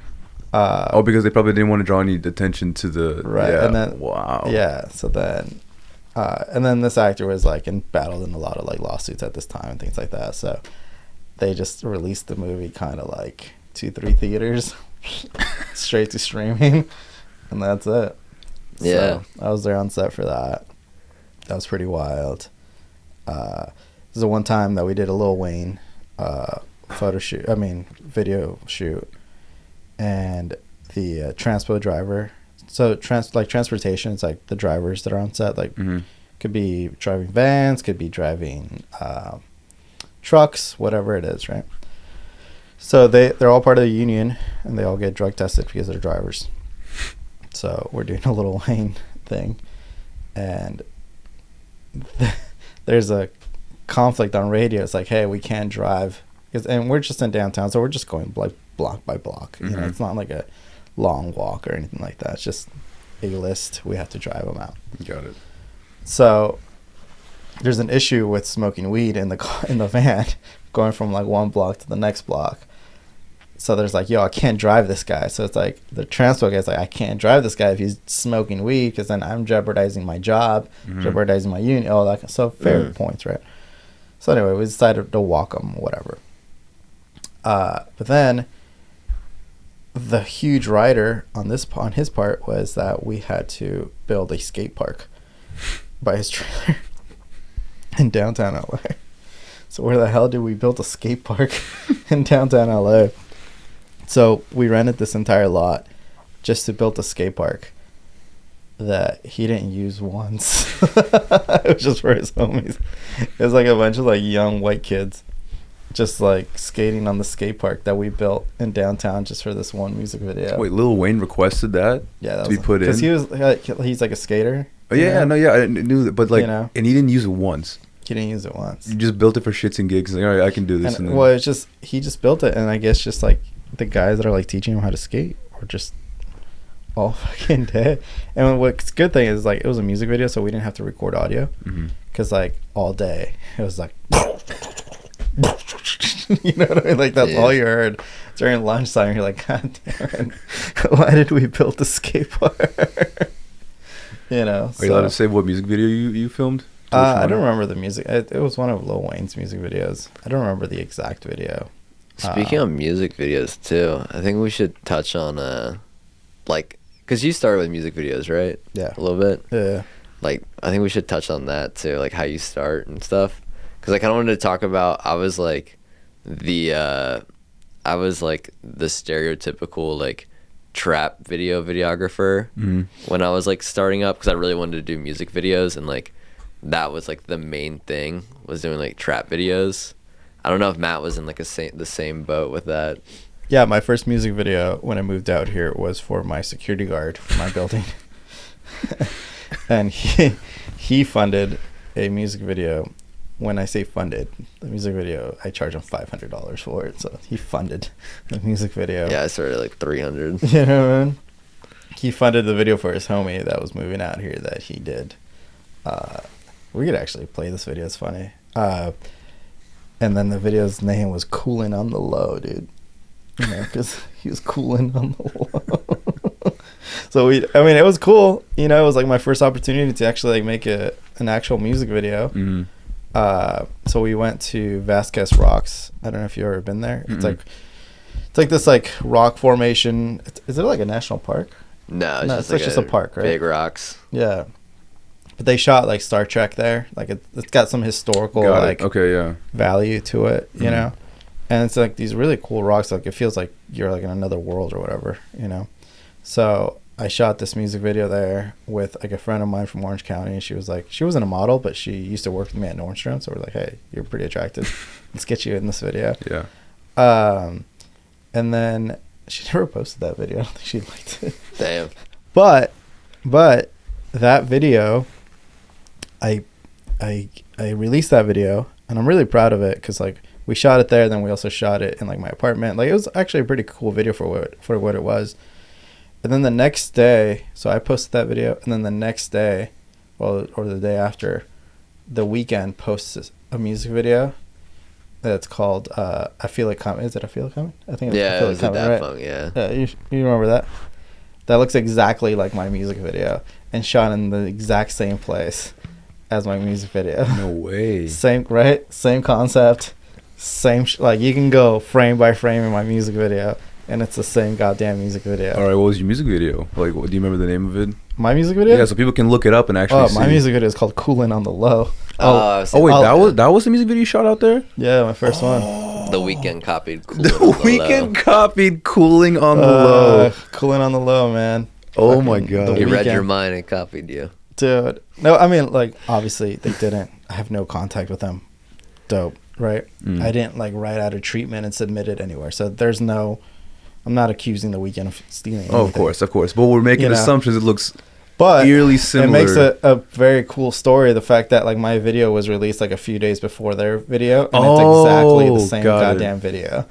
Because they probably didn't want to draw any attention to the right. Yeah. And then wow. Yeah. So then, and then this actor was like battled in a lot of like lawsuits at this time and things like that. So they just released the movie kind of like 2-3 theaters, straight to streaming, and that's it. Yeah. So I was there on set for that. That was pretty wild. This is the one time that we did a Lil Wayne video shoot, and the transpo driver. So transportation, it's like the drivers that are on set, like could be driving vans, could be driving trucks, whatever it is, right? So they're all part of the union, and they all get drug tested because they're drivers. So we're doing a Lil Wayne thing, and there's a conflict on radio. It's like, hey, we can't drive, and we're just in downtown, so we're just going like block by block. You know, it's not like a long walk or anything like that. It's just a list. We have to drive them out. Got it. So there's an issue with smoking weed in the van, going from like one block to the next block. So there's like, yo, I can't drive this guy. So it's like the transport guy's like, I can't drive this guy if he's smoking weed, because then I'm jeopardizing my job, jeopardizing my union, all that. So fair points, right? So anyway, we decided to walk him, whatever. But then the huge rider on his part was that we had to build a skate park by his trailer in downtown LA. So where the hell did we build a skate park in downtown LA? So we rented this entire lot just to build a skate park that he didn't use once. It was just for his homies. It was like a bunch of like young white kids just like skating on the skate park that we built in downtown just for this one music video. Wait, Lil Wayne requested that? Yeah, that to be put in? Because he's like a skater. Oh yeah, I knew that, but like, and he didn't use it once. He didn't use it once. You just built it for shits and gigs. Like, all right, I can do this. And well, it's just he just built it, and I guess just like the guys that are like teaching him how to skate were just all fucking dead. And what's good thing is like it was a music video, so we didn't have to record audio, because like all day it was like, you know what I mean? Like that's all you heard during lunchtime. You're like, God damn it, why did we build the skate park? You know. Are you allowed to say what music video you filmed? I don't remember the music. It was one of Lil Wayne's music videos. I don't remember the exact video. Speaking of music videos too, I think we should touch on like, because you started with music videos, right? Yeah. A little bit. Yeah. Like, I think we should touch on that too, like how you start and stuff. Because I kind of wanted to talk about, I was like the stereotypical like trap videographer when I was like starting up, because I really wanted to do music videos, and like that was like the main thing, was doing like trap videos. I don't know if Matt was in like the same boat with that. Yeah, my first music video when I moved out here was for my security guard for my building. And he funded a music video. When I say funded, the music video, I charge him $500 for it. So he funded the music video. Yeah, I started at like $300. You know what I mean? He funded the video for his homie that was moving out here that he did. We could actually play this video. It's funny. And then the video's name was Coolin' on the Low, dude. because he was cooling on the low. So it was cool. It was like my first opportunity to actually like make an actual music video. So we went to Vasquez Rocks. I don't know if you've ever been there. It's like this like rock formation. Is it like a national park? No, It's like just a park, right? Big rocks. Yeah. But they shot like Star Trek there. Like it's got some historical value to it, you know. And it's like these really cool rocks. Like it feels like you're like in another world or whatever, you know. So I shot this music video there with like a friend of mine from Orange County. And she wasn't a model, but she used to work with me at Nordstrom. So we're like, hey, you're pretty attractive. Let's get you in this video. Yeah. And then she never posted that video. I don't think she liked it. Damn. But that video, I released that video, and I'm really proud of it because like we shot it there, then we also shot it in like my apartment. Like it was actually a pretty cool video for what it was. And then the next day, so I posted that video, and then the next day, or the day after, The Weeknd posts a music video that's called I Feel It Coming. Is it I Feel It Coming? I think it's I Feel It Coming, right? Funk, yeah. Yeah, you remember that? That looks exactly like my music video and shot in the exact same place as my music video. No way. Same, right? Same concept. Same, like you can go frame by frame in my music video, and it's the same goddamn music video. All right, what was your music video? Like, do you remember the name of it? My music video? Yeah, so people can look it up and actually see. My music video is called "Coolin' on the Low." Wait, that was the music video you shot out there? Yeah, my first one. The Weeknd copied copied "Cooling on the Low." "Cooling on the Low," man. Oh my god! He read your mind and copied you, dude. No, I mean, like, obviously they didn't. I have no contact with them. Dope, right? I didn't like write out a treatment and submit it anywhere. So there's no. I'm not accusing The Weeknd of stealing anything. Oh, of course. But we're making assumptions. It looks eerily similar. It makes a very cool story. The fact that like my video was released like a few days before their video, and it's exactly the same goddamn video.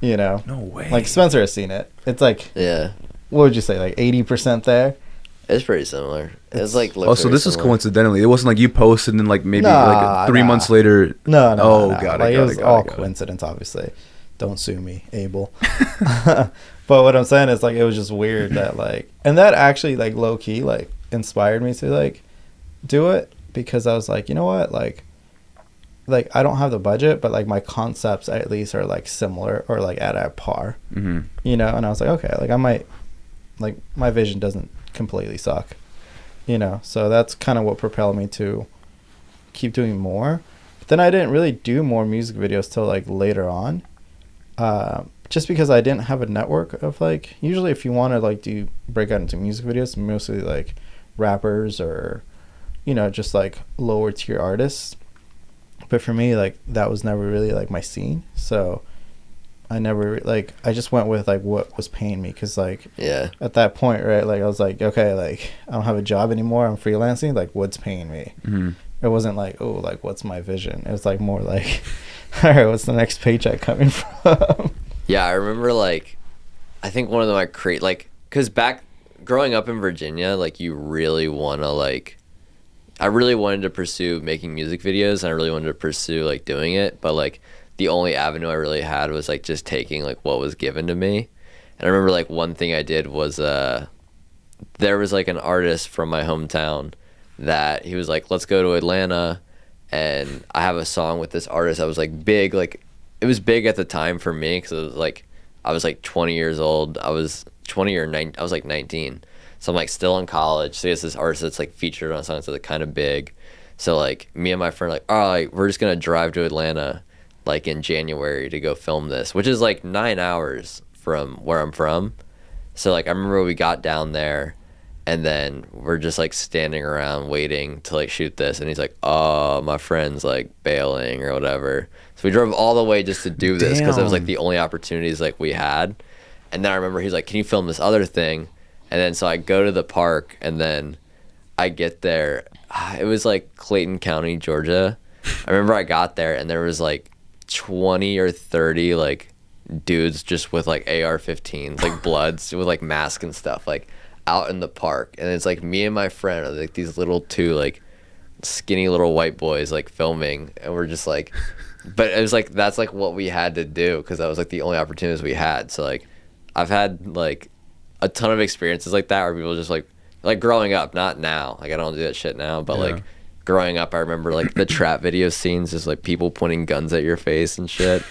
You know? No way. Like Spencer has seen it. It's like what would you say? Like 80% there. It's pretty similar. It's like so this is coincidentally. It wasn't like you posted and like maybe like 3 months later. No. Got it. It was all coincidence, obviously. Don't sue me, Abel. But what I'm saying is like it was just weird that like, and that actually like low key like inspired me to like do it because I was like, you know what, like I don't have the budget, but like my concepts at least are like similar or like at par. You know, and I was like, okay, like I might, like my vision doesn't completely suck, you know. So that's kind of what propelled me to keep doing more. But then I didn't really do more music videos till like later on. Just because I didn't have a network of like, usually if you want to like break out into music videos, mostly like rappers or, you know, just like lower tier artists. But for me, like that was never really like my scene. So I never like, I just went with like what was paying me. Cause like, at that point, right. Like I was like, okay, like I don't have a job anymore. I'm freelancing. Like what's paying me? It wasn't like, oh, like what's my vision? It was like more like, all right, what's the next paycheck coming from? Yeah, I remember like, I think one of them cause back growing up in Virginia, like you really want to like, I really wanted to pursue making music videos and I really wanted to pursue like doing it. But like the only avenue I really had was like just taking like what was given to me. And I remember like one thing I did was, there was like an artist from my hometown that he was like, let's go to Atlanta. And I have a song with this artist that was like big, like it was big at the time for me because it was like I was like 20 years old. I was 20 or 19. I was like 19, so I'm like still in college. So it's this artist that's like featured on songs that's like kind of big. So like me and my friend like, all right, we're just gonna drive to Atlanta like in January to go film this, which is like 9 hours from where I'm from. So like I remember we got down there. And then we're just like standing around waiting to like shoot this. And he's like, oh, my friend's like bailing or whatever. So we drove all the way just to do this because it was like the only opportunities like we had. And then I remember he's like, can you film this other thing? And then so I go to the park and then I get there. It was like Clayton County, Georgia. I remember I got there and there was like 20 or 30 like dudes just with like AR-15s, like bloods with like masks and stuff. Like out in the park, and it's like me and my friend are like these little two like skinny little white boys like filming, and we're just like but it was like that's like what we had to do because that was like the only opportunities we had. So like I've had like a ton of experiences like that where people just like growing up, not now, like I don't do that shit now, but like growing up I remember like the trap video scenes, just like people pointing guns at your face and shit,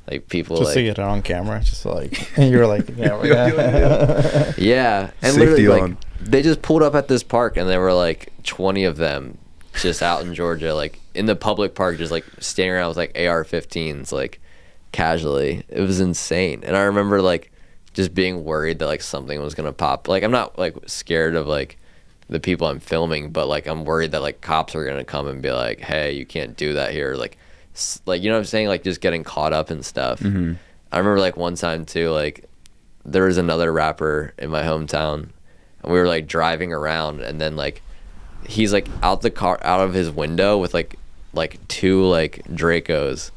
like people just like to get it on camera, just like and you were like yeah. Yeah, and Safety literally on. like they just pulled up at this park and there were like 20 of them just out in Georgia, like in the public park, just like standing around with like AR-15s, like casually. It was insane. And I remember like just being worried that like something was gonna pop. Like I'm not like scared of like the people I'm filming, but like I'm worried that like cops are gonna come and be like, hey, you can't do that here. Like you know what I'm saying? Like just getting caught up and stuff. Mm-hmm. I remember like one time too, like there was another rapper in my hometown and we were like driving around and then like he's like out of his window with like two like Dracos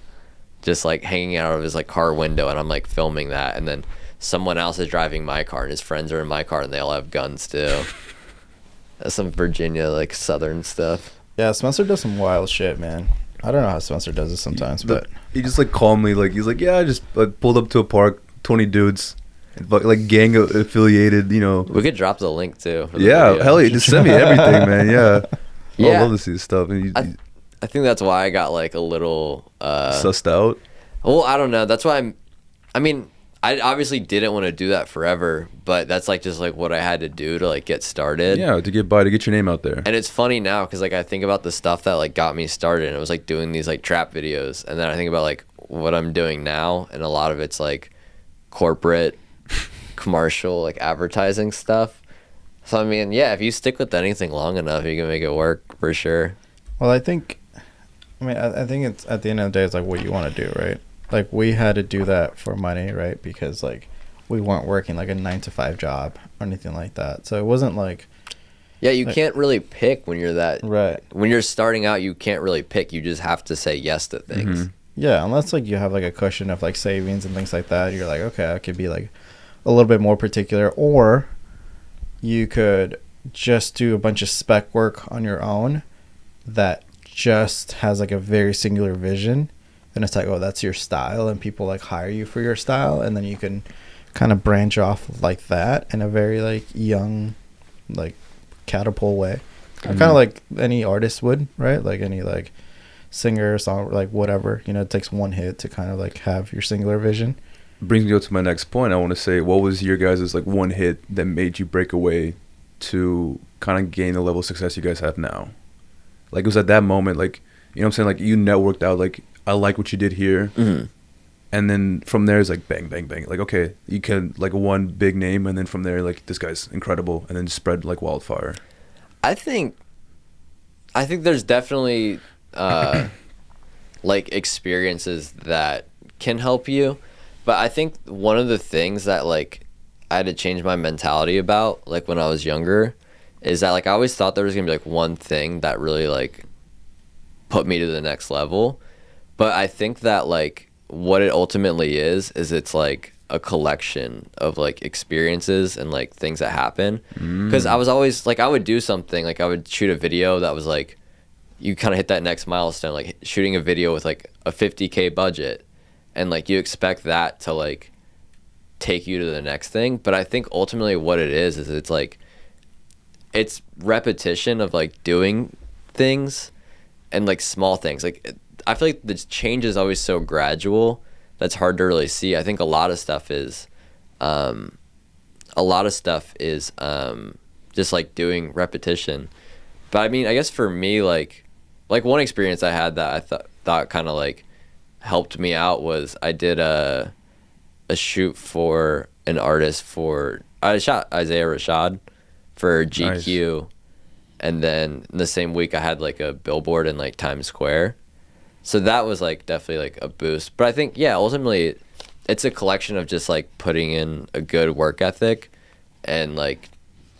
just like hanging out of his like car window, and I'm like filming that, and then someone else is driving my car and his friends are in my car and they all have guns too. That's some Virginia like southern stuff. Yeah, Spencer does some wild shit, man. I don't know how Spencer does it sometimes, but he just like calmly like he's like, yeah, I just like pulled up to a park, 20 dudes, but like gang affiliated, you know. We could drop the link too for the Yeah, video. hell yeah, just send me everything, man. Yeah, Yeah. I love to see this stuff. And I think that's why I got like a little sussed out. well, I don't know, that's why I mean I obviously didn't want to do that forever, but that's like just like what I had to do to like get started. Yeah, to get by, to get your name out there. And it's funny now because like I think about the stuff that like got me started, and it was like doing these like trap videos, and then I think about like what I'm doing now, and a lot of it's like corporate commercial like advertising stuff. So I mean, yeah, if you stick with anything long enough, you can make it work for sure. well, I think it's at the end of the day, it's like what you want to do, right? Like we had to do that for money, right? Because like we weren't working like a 9-to-5 job or anything like that. So it wasn't like Yeah, you can't really pick when you're that right. when you're starting out. You can't really pick. You just have to say yes to things. Mhm. Yeah, unless like you have like a cushion of like savings and things like that, you're like, okay, I could be like a little bit more particular, or you could just do a bunch of spec work on your own that just has like a very singular vision, and it's like, oh, that's your style, and people like hire you for your style, and then you can kind of branch off like that in a very like young, like catapult way, kind of like any artist would, right? Like any like singer, song, like whatever, you know, it takes one hit to kind of like have your singular vision. Brings me up to my next point. I want to say, what was your guys' like one hit that made you break away to kind of gain the level of success you guys have now? Like it was at that moment, like, you know what I'm saying, like you networked out, like I like what you did here, and then from there it's like bang bang bang, like okay, you can like one big name, and then from there like this guy's incredible, and then spread like wildfire. I think there's definitely like experiences that can help you, but I think one of the things that like I had to change my mentality about like when I was younger is that like I always thought there was gonna be like one thing that really like put me to the next level, but I think that like what it ultimately is it's like a collection of like experiences and like things that happen. Because I was always like, I would do something, like I would shoot a video that was like, you kind of hit that next milestone, like shooting a video with like a $50K budget, and like you expect that to like take you to the next thing. But I think ultimately what it is it's like it's repetition of like doing things and like small things. Like I feel like the change is always so gradual that's hard to really see. I think a lot of stuff is just like doing repetition. But I mean, I guess for me, like one experience I had that I thought kind of like helped me out was I did a shoot for an artist I shot Isaiah Rashad for GQ. Nice. And then in the same week I had like a billboard in like Times Square. So that was like definitely like a boost. But I think, yeah, ultimately it's a collection of just like putting in a good work ethic and like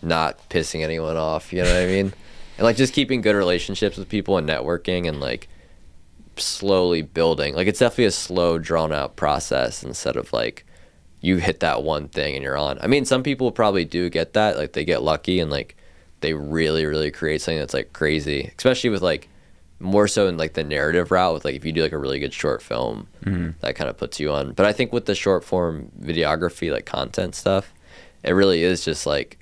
not pissing anyone off, you know what I mean? And like just keeping good relationships with people and networking and like slowly building. Like it's definitely a slow, drawn out process instead of like you hit that one thing and you're on. I mean, some people probably do get that, like they get lucky and like they really, really create something that's like crazy, especially with like more so in like the narrative route with like if you do like a really good short film, that kind of puts you on. But I think with the short form videography, like content stuff, it really is just like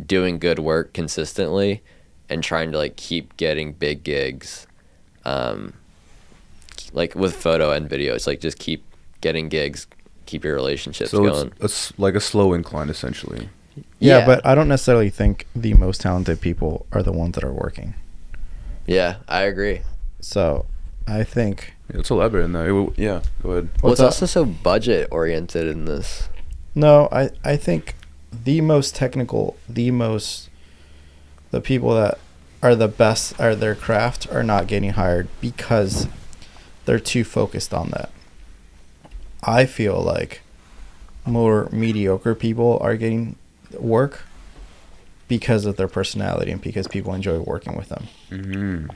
doing good work consistently and trying to like keep getting big gigs. Like with photo and video, it's like just keep getting gigs, keep your relationships going. It's like a slow incline, essentially. Yeah, but I don't necessarily think the most talented people are the ones that are working. Yeah, I agree. So I think... Yeah, let's elaborate on that. Yeah, go ahead. Well, it's also so budget oriented in this. No, I think the most technical, the people that are the best at their craft are not getting hired because they're too focused on that. I feel like more mediocre people are getting work because of their personality and because people enjoy working with them. Mm-hmm.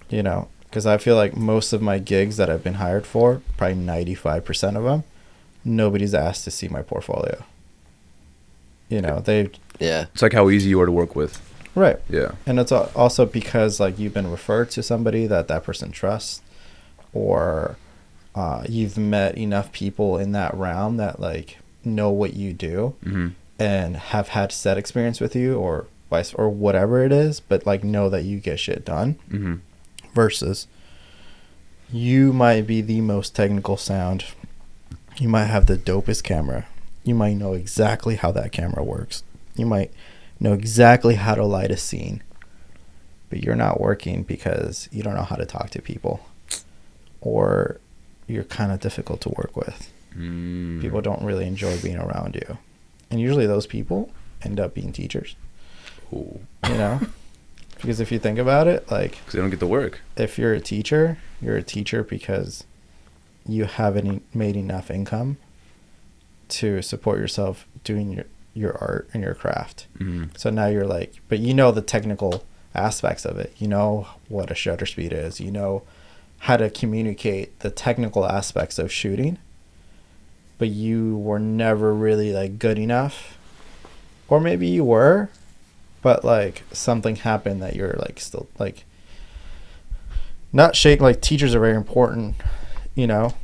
You know, because I feel like most of my gigs that I've been hired for, probably 95% of them, nobody's asked to see my portfolio. You know, it's like how easy you are to work with. Right. Yeah. And it's also because like you've been referred to somebody that person trusts, or you've met enough people in that realm that like know what you do and have had set experience with you, or vice or whatever it is, but like know that you get shit done. Versus you might be the most technical sound, you might have the dopest camera, you might know exactly how that camera works, you might know exactly how to light a scene, but you're not working because you don't know how to talk to people, or you're kind of difficult to work with. People don't really enjoy being around you, and usually those people end up being teachers. Ooh. You know, because if you think about it, like, because they don't get the work. If you're a teacher because you haven't made enough income to support yourself doing your art and your craft. So now you're like, but you know the technical aspects of it. You know what a shutter speed is. You know how to communicate the technical aspects of shooting, but you were never really like good enough, or maybe you were, but like something happened that you're like still like not shading. Like teachers are very important, you know,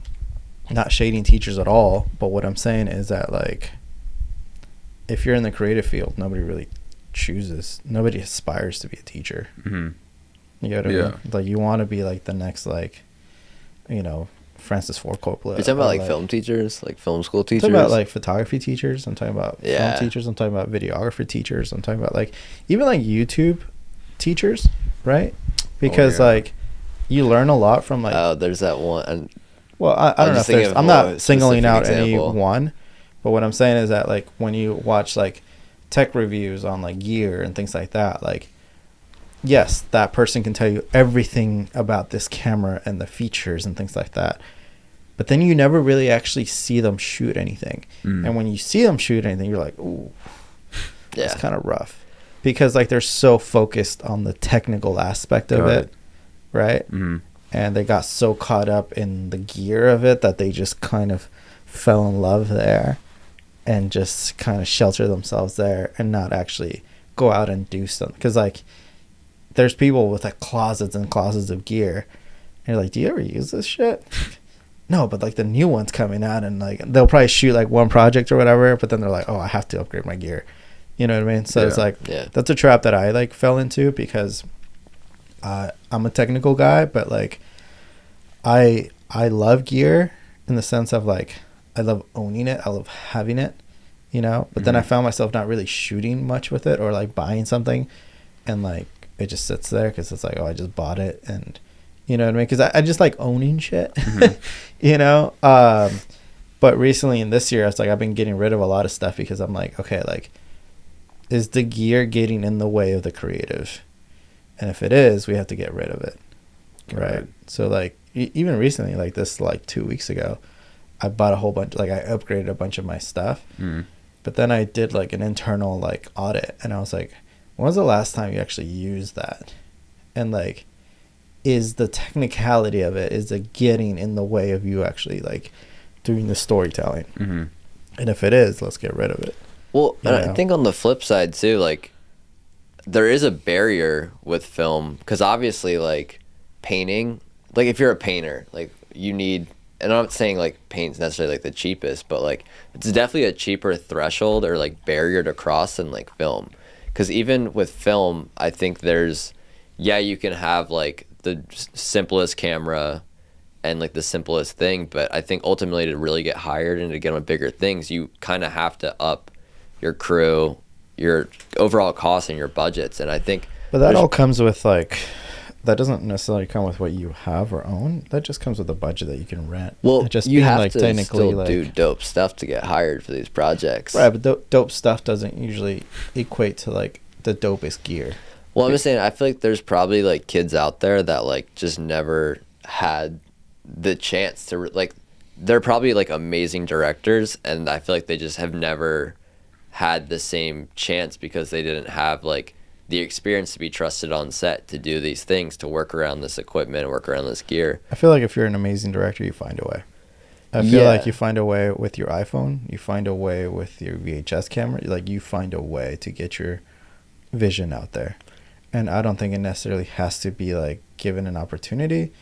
not shading teachers at all, but what I'm saying is that like if you're in the creative field, nobody aspires to be a teacher. You know what I mean? Like you want to be like the next, like, you know, Francis Ford Coppola. You're talking about like film teachers, like film school teachers? I'm talking about like photography teachers. I'm talking about film teachers. I'm talking about videography teachers. I'm talking about like even like YouTube teachers, right? Because like you learn a lot from like... Oh, there's that one. Well, I don't know if there's... I'm not singling out any one, but what I'm saying is that like when you watch like tech reviews on like gear and things like that, like, yes, that person can tell you everything about this camera and the features and things like that. But then you never really actually see them shoot anything. And when you see them shoot anything, you're like, ooh, that's kind of rough. Because like they're so focused on the technical aspect of it, right? And they got so caught up in the gear of it that they just kind of fell in love there and just kind of shelter themselves there and not actually go out and do something. Because like there's people with like closets and closets of gear, and you're like, do you ever use this shit? No, but like the new one's coming out, and like they'll probably shoot like one project or whatever, but then they're like, oh, I have to upgrade my gear. You know what I mean? So it's like that's a trap that I like fell into, because I'm a technical guy, but like I love gear in the sense of like I love owning it, I love having it, you know. But then I found myself not really shooting much with it, or like buying something and like it just sits there because it's like, oh, I just bought it, and you know what I mean? Because I just like owning shit, you know. But recently in this year, I was like, I've been getting rid of a lot of stuff because I'm like, okay, like, is the gear getting in the way of the creative? And if it is, we have to get rid of it, right? So like even recently, like this, like 2 weeks ago, I bought a whole bunch, like I upgraded a bunch of my stuff, but then I did like an internal like audit, and I was like, when was the last time you actually used that? And like, is the technicality of it, is it getting in the way of you actually like doing the storytelling? And if it is, let's get rid of it. Well, and I think on the flip side too, like there is a barrier with film, because obviously like painting, like if you're a painter, like you need, and I'm not saying like paint's necessarily like the cheapest, but like it's definitely a cheaper threshold or like barrier to cross than like film. Because even with film, I think there's, yeah, you can have like the simplest camera and like the simplest thing, but I think ultimately to really get hired and to get on bigger things, you kind of have to up your crew, your overall costs and your budgets. And I think, but that all comes with like, that doesn't necessarily come with what you have or own. That just comes with a budget that you can rent. well, just you being, have like, to technically, still like, do dope stuff to get hired for these projects. right, but dope stuff doesn't usually equate to like the dopest gear. Well, I'm just saying, I feel like there's probably like kids out there that like just never had the chance to like, they're probably like amazing directors, and I feel like they just have never had the same chance because they didn't have like the experience to be trusted on set to do these things, to work around this equipment, work around this gear. I feel like if you're an amazing director, you find a way. I feel like you find a way with your iPhone, you find a way with your VHS camera, like you find a way to get your vision out there. And I don't think it necessarily has to be like given an opportunity.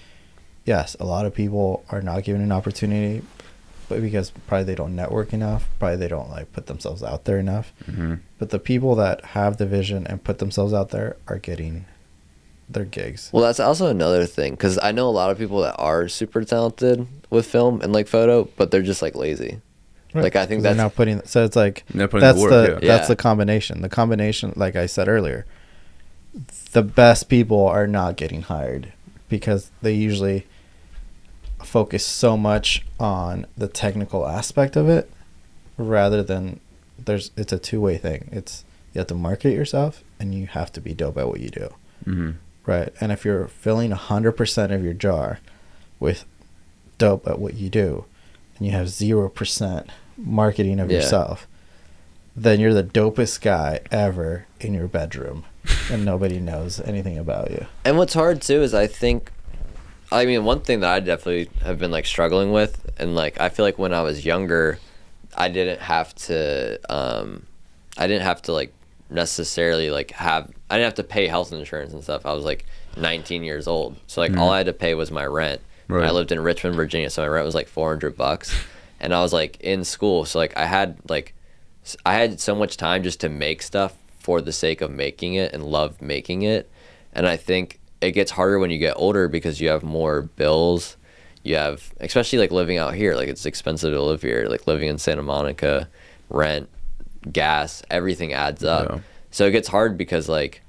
Yes, a lot of people are not given an opportunity, but because probably they don't network enough, probably they don't like put themselves out there enough. Mm-hmm. But the people that have the vision and put themselves out there are getting their gigs. Well, that's also another thing, because I know a lot of people that are super talented with film and like photo, but they're just like lazy. Right. Like I think they're that's not putting. So it's like They're putting that's the work, the yeah. that's the combination. The combination, like I said earlier, the best people are not getting hired because they usually focus so much on the technical aspect of it rather than it's a two-way thing. It's you have to market yourself and you have to be dope at what you do. Mm-hmm. Right. And if you're filling 100% of your jar with dope at what you do and you have 0% marketing of yourself, then you're the dopest guy ever in your bedroom and nobody knows anything about you. And what's hard too is I mean, one thing that I definitely have been like struggling with, and like I feel like when I was younger, I didn't have to like necessarily like I didn't have to pay health insurance and stuff. I was like 19 years old, so like all I had to pay was my rent. Right. I lived in Richmond, Virginia, so my rent was like $400, and I was like in school, so like I had so much time just to make stuff for the sake of making it and love making it. And I think it gets harder when you get older because you have more bills. You have, especially like living out here, like it's expensive to live here, like living in Santa Monica, rent, gas, everything adds up. Yeah. So it gets hard because like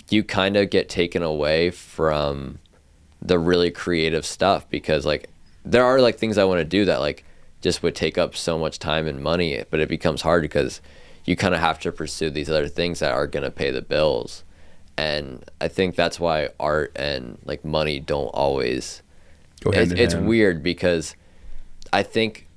you kind of get taken away from the really creative stuff because like there are like things I want to do that like just would take up so much time and money, but it becomes hard because you kind of have to pursue these other things that are going to pay the bills. And I think that's why art and like money don't always Go hand in it's hand. weird because I think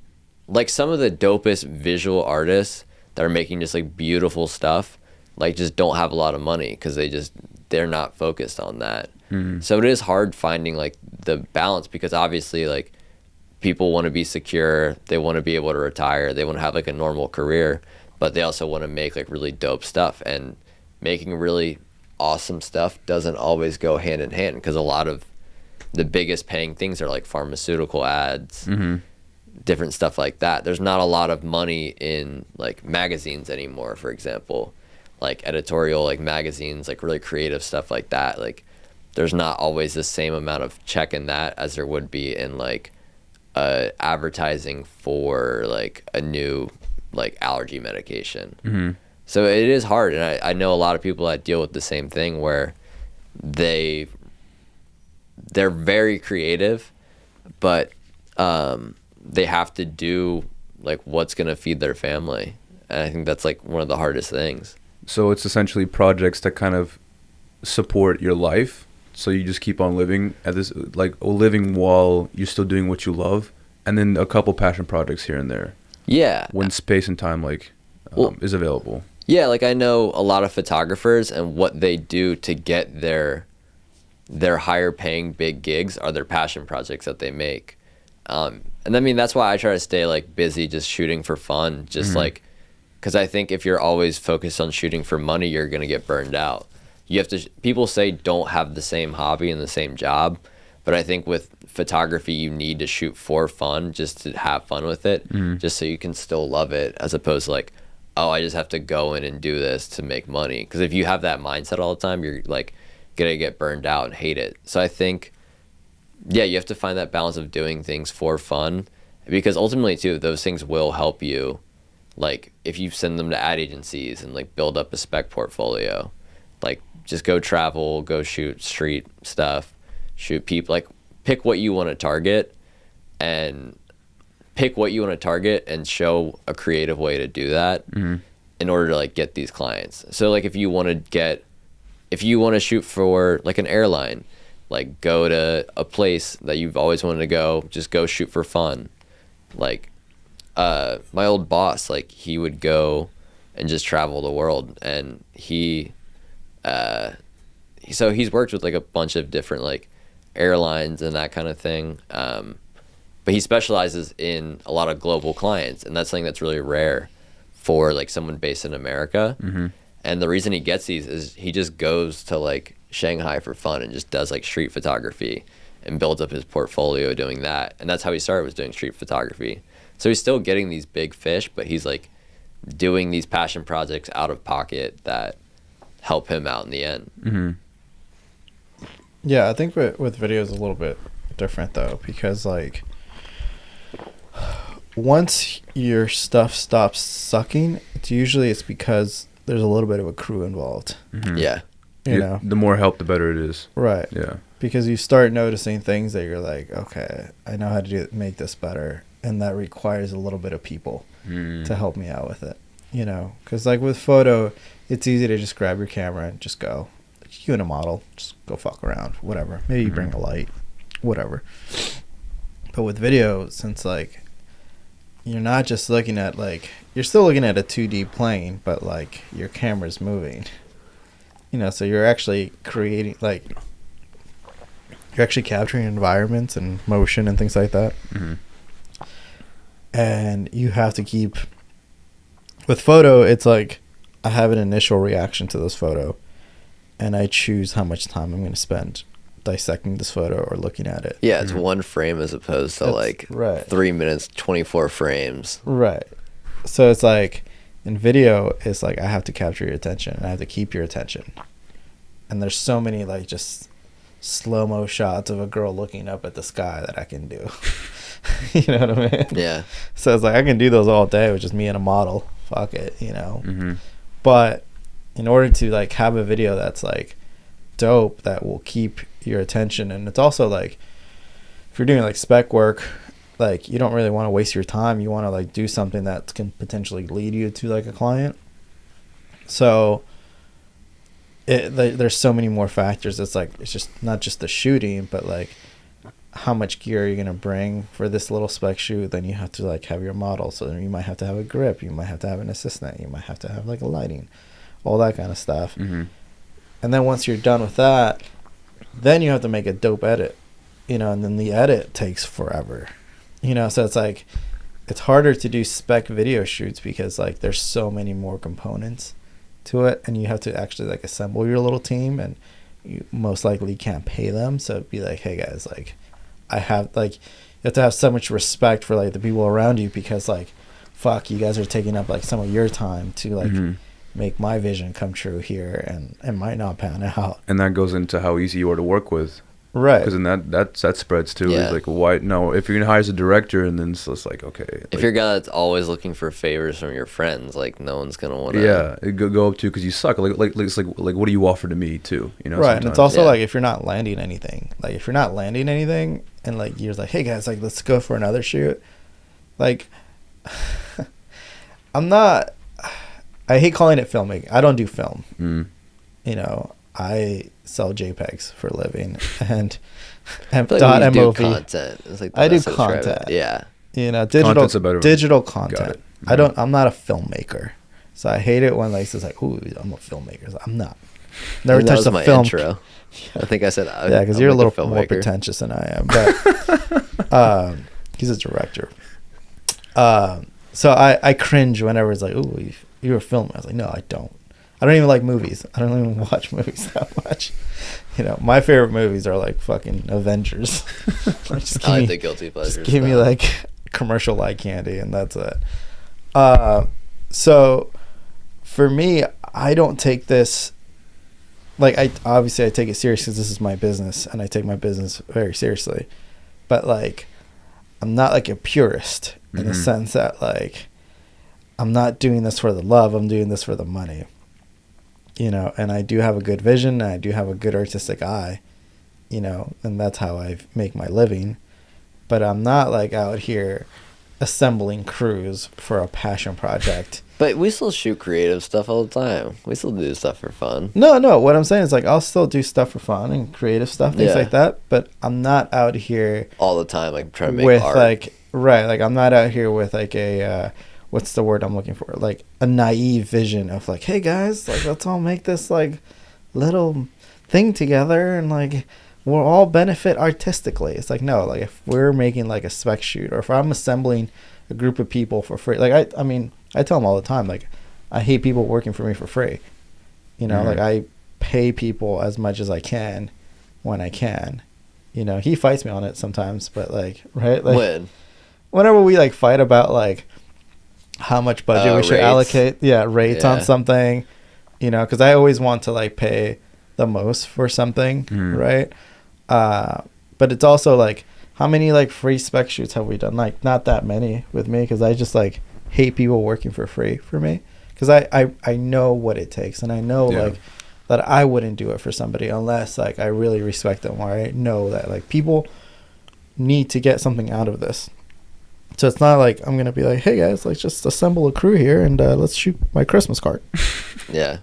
like some of the dopest visual artists that are making just like beautiful stuff like just don't have a lot of money because they're not focused on that. Mm-hmm. So it is hard finding like the balance because obviously like people want to be secure, they want to be able to retire, they want to have like a normal career, but they also want to make like really dope stuff, and making really awesome stuff doesn't always go hand in hand because a lot of the biggest paying things are like pharmaceutical ads, Mm-hmm. different stuff like that. There's not a lot of money in like magazines anymore, for example, like editorial like magazines, like really creative stuff like that. Like there's not always the same amount of check in that as there would be in like advertising for like a new like allergy medication. Mm-hmm. So it is hard, and I know a lot of people that deal with the same thing where they're very creative, but they have to do like what's gonna feed their family, and I think that's like one of the hardest things. So it's essentially projects that kind of support your life. So you just keep on living at this, like living while you're still doing what you love, and then a couple passion projects here and there. Yeah. When space and time is available. Yeah, like I know a lot of photographers, and what they do to get their higher paying big gigs are their passion projects that they make. And I mean, that's why I try to stay like busy just shooting for fun, just like, because I think if you're always focused on shooting for money, you're going to get burned out. you have to, people say don't have the same hobby and the same job, but I think with photography you need to shoot for fun, just to have fun with it, just so you can still love it, as opposed to like, oh, I just have to go in and do this to make money. Because if you have that mindset all the time, you're like gonna get burned out and hate it. So I think, yeah, you have to find that balance of doing things for fun, because ultimately too, those things will help you. Like if you send them to ad agencies and like build up a spec portfolio, like just go travel, go shoot street stuff, shoot people, like pick what you want to target and show a creative way to do that in order to like get these clients. So like if you want to shoot for like an airline, like go to a place that you've always wanted to go, just go shoot for fun. Like my old boss, like he would go and just travel the world, and so he's worked with like a bunch of different like airlines and that kind of thing, but he specializes in a lot of global clients, and that's something that's really rare for like someone based in America. And the reason he gets these is he just goes to like Shanghai for fun and just does like street photography and builds up his portfolio doing that. And that's how he started, was doing street photography. So he's still getting these big fish, but he's like doing these passion projects out of pocket that help him out in the end. Yeah, I think with video is a little bit different though, because like once your stuff stops sucking, it's because there's a little bit of a crew involved. Yeah. You know, the more help, the better it is. Right. Yeah. Because you start noticing things that you're like, okay, I know how to make this better, and that requires a little bit of people to help me out with it. You know, because like with photo, it's easy to just grab your camera and just go. You and a model, just go fuck around, whatever. Maybe you bring a light, whatever. But with video, since like you're not just looking at like, you're still looking at a 2D plane, but like your camera's moving. You know, so you're actually creating, like, you're actually capturing environments and motion and things like that. And you have to keep, with photo, it's like I have an initial reaction to this photo, and I choose how much time I'm going to spend dissecting this photo or looking at it. Yeah, it's one frame as opposed to like 3 minutes, 24 frames. Right. So it's like, in video, it's like I have to capture your attention and I have to keep your attention. And there's so many like just slow-mo shots of a girl looking up at the sky that I can do. You know what I mean? Yeah. So it's like I can do those all day with just me and a model. Fuck it, you know. But in order to like have a video that's like dope, that will keep your attention, and it's also like if you're doing like spec work, like you don't really want to waste your time. You want to like do something that can potentially lead you to like a client. So there's so many more factors. It's like, it's just not just the shooting, but like how much gear are you going to bring for this little spec shoot? Then you have to like have your model. So then you might have to have a grip. You might have to have an assistant. You might have to have like a lighting, all that kind of stuff. And then once you're done with that, then you have to make a dope edit, you know, and then the edit takes forever. You know, so it's like, it's harder to do spec video shoots because like there's so many more components to it, and you have to actually like assemble your little team, and you most likely can't pay them. So it'd be like, hey guys, like I have like, you have to have so much respect for like the people around you, because like, fuck, you guys are taking up like some of your time to like make my vision come true here, and it might not pan out. And that goes into how easy you are to work with. Right. Because then that spreads too. Yeah. It's like, why? No, if you're going to hire as a director, and then it's just like, okay. If like, you're a guy that's always looking for favors from your friends, like no one's going to want to. Yeah, it go up to because you suck. Like it's like what do you offer to me too? You know. Right. Sometimes. And it's also like if you're not landing anything, and like you're like, hey guys, like let's go for another shoot. Like, I hate calling it filmmaking. I don't do film. You know, I sell JPEGs for a living, and .mov. Do content. It's like I do content. Yeah. You know, digital content. I'm not a filmmaker, so I hate it when like it's like, ooh, I'm a filmmaker. I'm not. Never touched a film. Intro. I think I said yeah, because you're like a little more pretentious than I am, but he's a director. So I cringe whenever it's like, ooh, you're a filmer. I was like, no, I don't. I don't even like movies. I don't even watch movies that much. You know, my favorite movies are like fucking Avengers. Just I like the guilty pleasures. Just give me like commercial eye candy, and that's it. So for me, I don't take this like I take it serious because this is my business, and I take my business very seriously. But like, I'm not like a purist in the sense that like I'm not doing this for the love. I'm doing this for the money. You know, and I do have a good vision, and I do have a good artistic eye, you know, and that's how I make my living. But I'm not like out here assembling crews for a passion project. But we still shoot creative stuff all the time. We still do stuff for fun. No. What I'm saying is like I'll still do stuff for fun and creative stuff, things like that. But I'm not out here all the time like trying to make with art. Like like I'm not out here with like a what's the word I'm looking for? Like a naive vision of like, hey guys, like let's all make this like little thing together and like we'll all benefit artistically. It's like, no, like if we're making like a spec shoot, or if I'm assembling a group of people for free, like I mean, I tell them all the time, like I hate people working for me for free. You know, like I pay people as much as I can when I can. You know, he fights me on it sometimes, but like, right? Like whenever we like fight about like how much budget we should allocate rates on something, you know, because I always want to like pay the most for something, right? But it's also like, how many like free spec shoots have we done? Like not that many with me, because I just like hate people working for free for me, because I know what it takes, and I know like that I wouldn't do it for somebody unless like I really respect them, or I know that like people need to get something out of this. So it's not like I'm gonna be like, hey guys, let's just assemble a crew here and let's shoot my Christmas card. Yeah,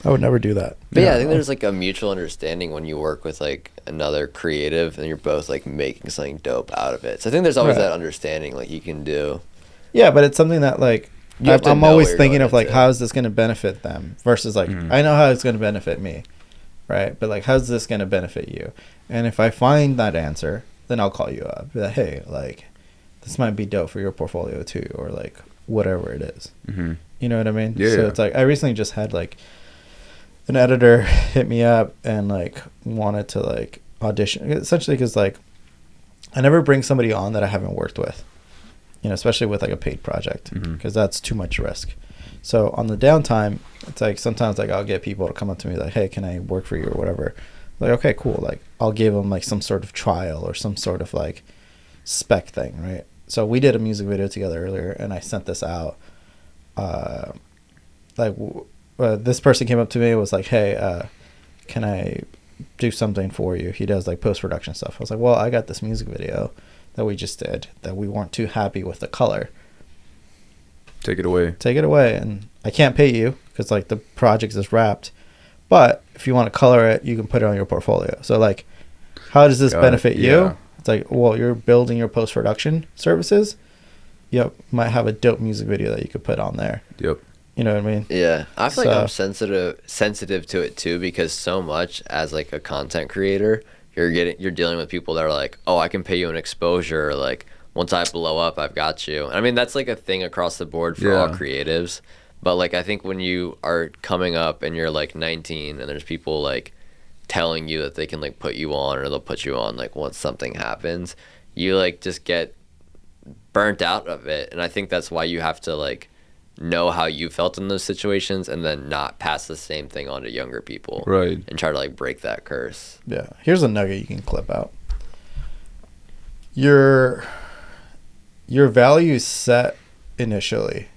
I would never do that. But I think there's like a mutual understanding when you work with like another creative and you're both like making something dope out of it. So I think there's always that understanding like you can do. Yeah, but it's something that like I'm always thinking of like, how is this going to benefit them versus like I know how it's going to benefit me, right? But like, how's this going to benefit you? And if I find that answer, then I'll call you up. Be like, hey, like this might be dope for your portfolio too, or like whatever it is. You know what I mean? So it's like I recently just had like an editor hit me up and like wanted to like audition, essentially because like I never bring somebody on that I haven't worked with, you know, especially with like a paid project, because that's too much risk. So on the downtime, it's like sometimes like I'll get people to come up to me like, hey, can I work for you or whatever. Like, okay, cool. Like I'll give them like some sort of trial or some sort of like spec thing, right? So we did a music video together earlier, and I sent this out. This person came up to me and was like, hey, can I do something for you? He does like post-production stuff. I was like, well, I got this music video that we just did that we weren't too happy with the color. Take it away. And I can't pay you because like the project is wrapped, but if you want to color it, you can put it on your portfolio. So like, how does this benefit you? It's like, well, you're building your post-production services. Yep. Might have a dope music video that you could put on there. Yep. You know what I mean? Yeah. I feel like I'm sensitive to it too, because so much as like a content creator, you're dealing with people that are like, oh, I can pay you an exposure, or like once I blow up, I've got you. I mean, that's like a thing across the board for all creatives. But like, I think when you are coming up and you're like 19 and there's people like telling you that they can like put you on, or they'll put you on like once something happens, you like just get burnt out of it. And I think that's why you have to like know how you felt in those situations and then not pass the same thing on to younger people, right? And try to like break that curse. Yeah. Here's a nugget you can clip out. Your value is set initially.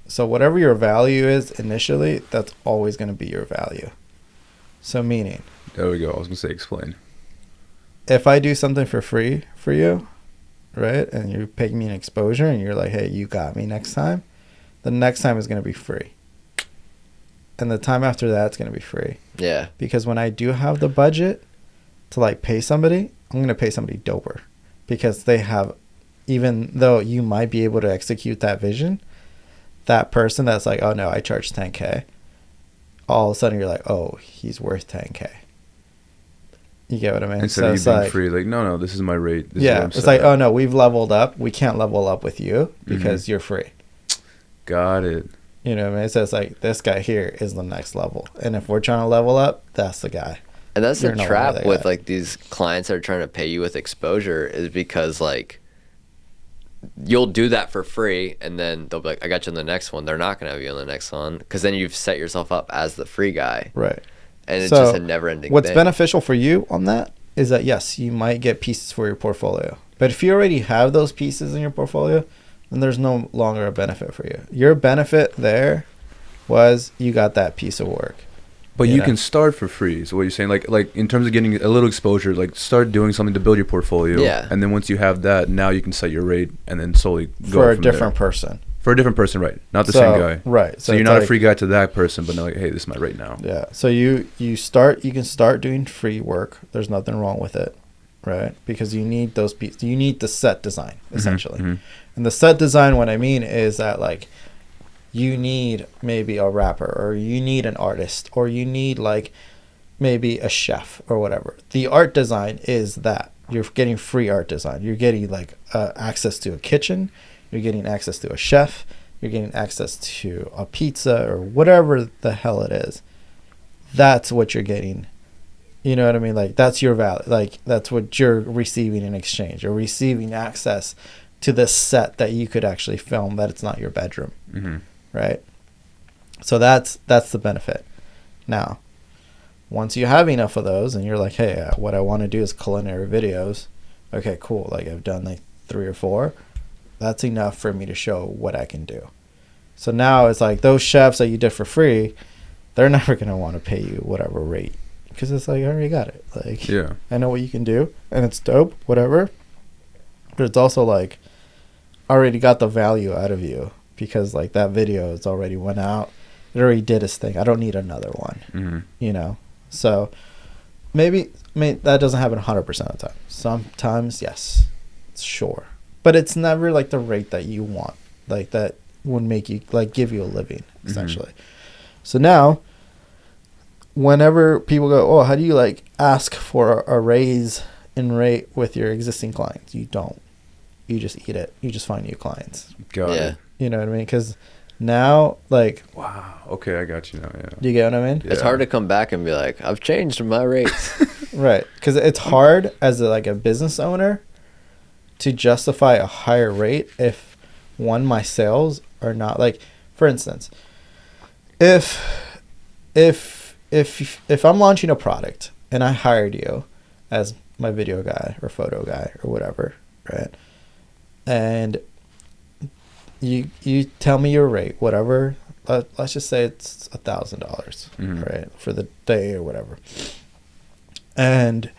So whatever your value is initially, that's always going to be your value. So meaning, there we go. I was gonna say, explain. If I do something for free for you, right, and you're paying me an exposure, and you're like, hey, you got me next time, the next time is going to be free. And the time after that, it's going to be free. Yeah. Because when I do have the budget to like pay somebody, I'm going to pay somebody doper. Because they have, even though you might be able to execute that vision, that person that's like, oh no, I charge 10K. All of a sudden you're like, oh, he's worth 10K. You get what I mean? Instead of you being free, like, no, this is my rate. This is it's like, oh no, we've leveled up. We can't level up with you because you're free. Got it. You know what I mean? It says like this guy here is the next level, and if we're trying to level up, that's the guy. And that's the You're no longer trap that with guy. like these clients that are trying to pay you with exposure, is because like you'll do that for free, and then they'll be like, I got you on the next one. They're not gonna have you on the next one, because then you've set yourself up as the free guy, Right. and it's So, just a never-ending what's thing. beneficial for you on that is that yes, you might get pieces for your portfolio, but if you already have those pieces in your portfolio, then there's no longer a benefit for you. Your benefit there was you got that piece of work. But You you know? can start for free. So what you're saying, like in terms of getting a little exposure, like start doing something to build your portfolio. Yeah. And then once you have that, now you can set your rate and then slowly go For a from different there. person. For a different person, right? Not the So, same guy. right. So you're it's not a like- free guy to that person, but now like, hey, this is my rate now. Yeah. So you can start doing free work. There's nothing wrong with it, right? Because you need those pieces. You need the set design essentially. mhm. And the set design, what I mean is that like you need maybe a rapper, or you need an artist, or you need like maybe a chef or whatever. The art design is that you're getting free art design. You're getting like access to a kitchen. You're getting access to a chef. You're getting access to a pizza or whatever the hell it is. That's what you're getting. You know what I mean? Like that's your value. Like that's what you're receiving in exchange. You're receiving access to this set that you could actually film, that it's not your bedroom. Mhm. Right? So that's the benefit. Now, once you have enough of those and you're like, hey, what I want to do is culinary videos. Okay, cool. Like I've done like 3 or 4. That's enough for me to show what I can do. So now it's like those chefs that you did for free, they're never going to want to pay you whatever rate, because it's like, I already got it. Like, Yeah. I know what you can do and it's dope, whatever. But it's also like, I already got the value out of you, because like that video has already went out. It already did its thing. I don't need another one, Mhm. you know? So maybe that doesn't happen 100% of the time. Sometimes, yes, sure. But it's never like the rate that you want. Like that would make you, like, give you a living, essentially. So now, whenever people go, oh, how do you like ask for a raise in rate with your existing clients? You don't. You just eat it. You just find new clients. Got Yeah. it. You know what I mean? Because now, like, Wow. Okay, I got you now. Yeah. do you get what I mean? Yeah. It's hard to come back and be like, I've changed my rates. Right. Because it's hard as like a business owner to justify a higher rate if, one, my sales are not, like, for instance, if I'm launching a product and I hired you as my video guy or photo guy or whatever, right? And you tell me your rate, whatever. Let's just say it's $1,000, Mhm. right, for the day or whatever. And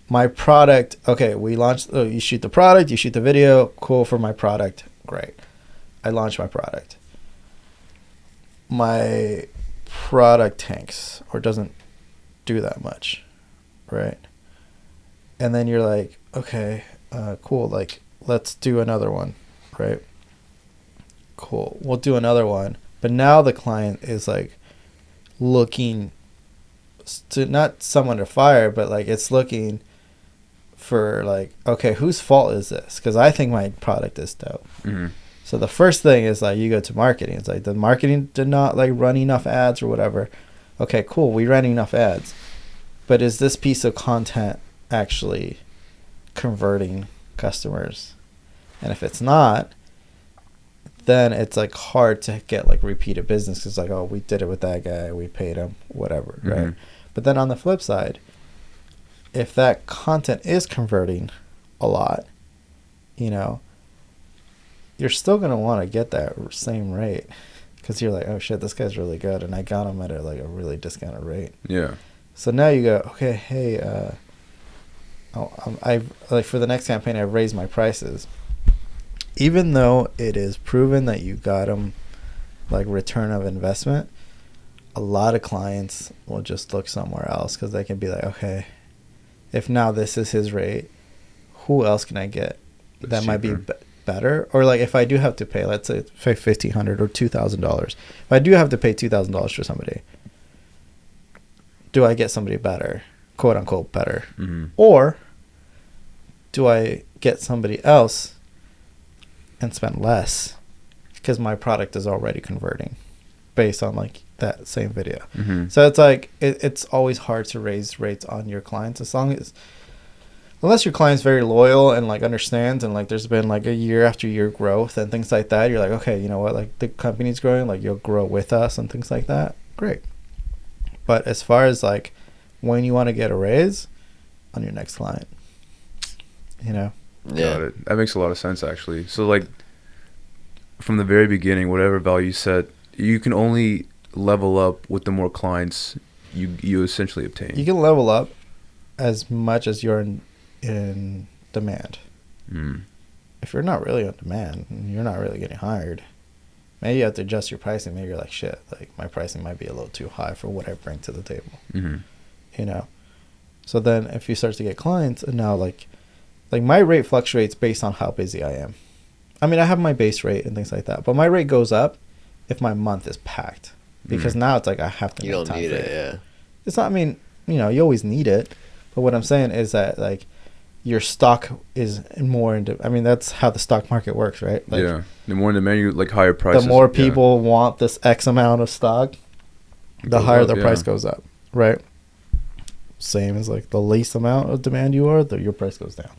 my product, okay, we launched. Oh, you shoot the product, you shoot the video, cool for my product, great. I launch my product. My product tanks or doesn't do that much, right? And then you're like, okay, cool, like, let's do another one, right? Cool, we'll do another one. But now the client is like looking to, not someone to fire, but like it's looking for like, okay, whose fault is this? Because I think my product is dope. Mhm. So the first thing is like you go to marketing. It's like the marketing did not like run enough ads or whatever. Okay, cool, we ran enough ads. But is this piece of content actually converting customers? And if it's not, then it's like hard to get like repeated business. It's like, oh, we did it with that guy, we paid him, whatever, right? Mhm. But then on the flip side, if that content is converting a lot, you know, you're still going to want to get that same rate, because you're like, oh shit, this guy's really good, and I got him at a really discounted rate. Yeah. So now you go, okay, hey, I've like for the next campaign, I've raised my prices, even though it is proven that you got them like return of investment. A lot of clients will just look somewhere else, because they can be like, okay, if now this is his rate, who else can I get that That's might be cheaper. better? Or like if I do have to pay, let's say $1,500 or $2,000, if I do have to pay $2,000 for somebody, do I get somebody better, quote unquote better, Mhm. or do I get somebody else and spend less? because my product is already converting based on like that same video. Mm-hmm. So it's like it's always hard to raise rates on your clients unless your client's very loyal and like understands, and like there's been like a year after year growth and things like that. You're like, okay, you know what, like the company's growing, like you'll grow with us and things like that. Great. But as far as like when you want to get a raise on your next client, you know. Got it. That makes a lot of sense, actually. So like from the very beginning, whatever value set, you can only level up with the more clients you essentially obtain. You can level up as much as you're in demand. If you're not really on demand and you're not really getting hired, maybe you have to adjust your pricing. Maybe you're like, shit, like my pricing might be a little too high for what I bring to the table. You know. So then if you start to get clients, and now like my rate fluctuates based on how busy I am. I mean, I have my base rate and things like that, but my rate goes up if my month is packed, because now it's like I have to make time for it. You don't need it, yeah. It's not, I mean, you know, you always need it, but what I'm saying is that like your stock is more into, I mean, that's how the stock market works, right? Like, yeah. The more in demand, you like higher prices. The more people want this X amount of stock, the higher the price goes up, right? Same as like the least amount of demand you are, your price goes down.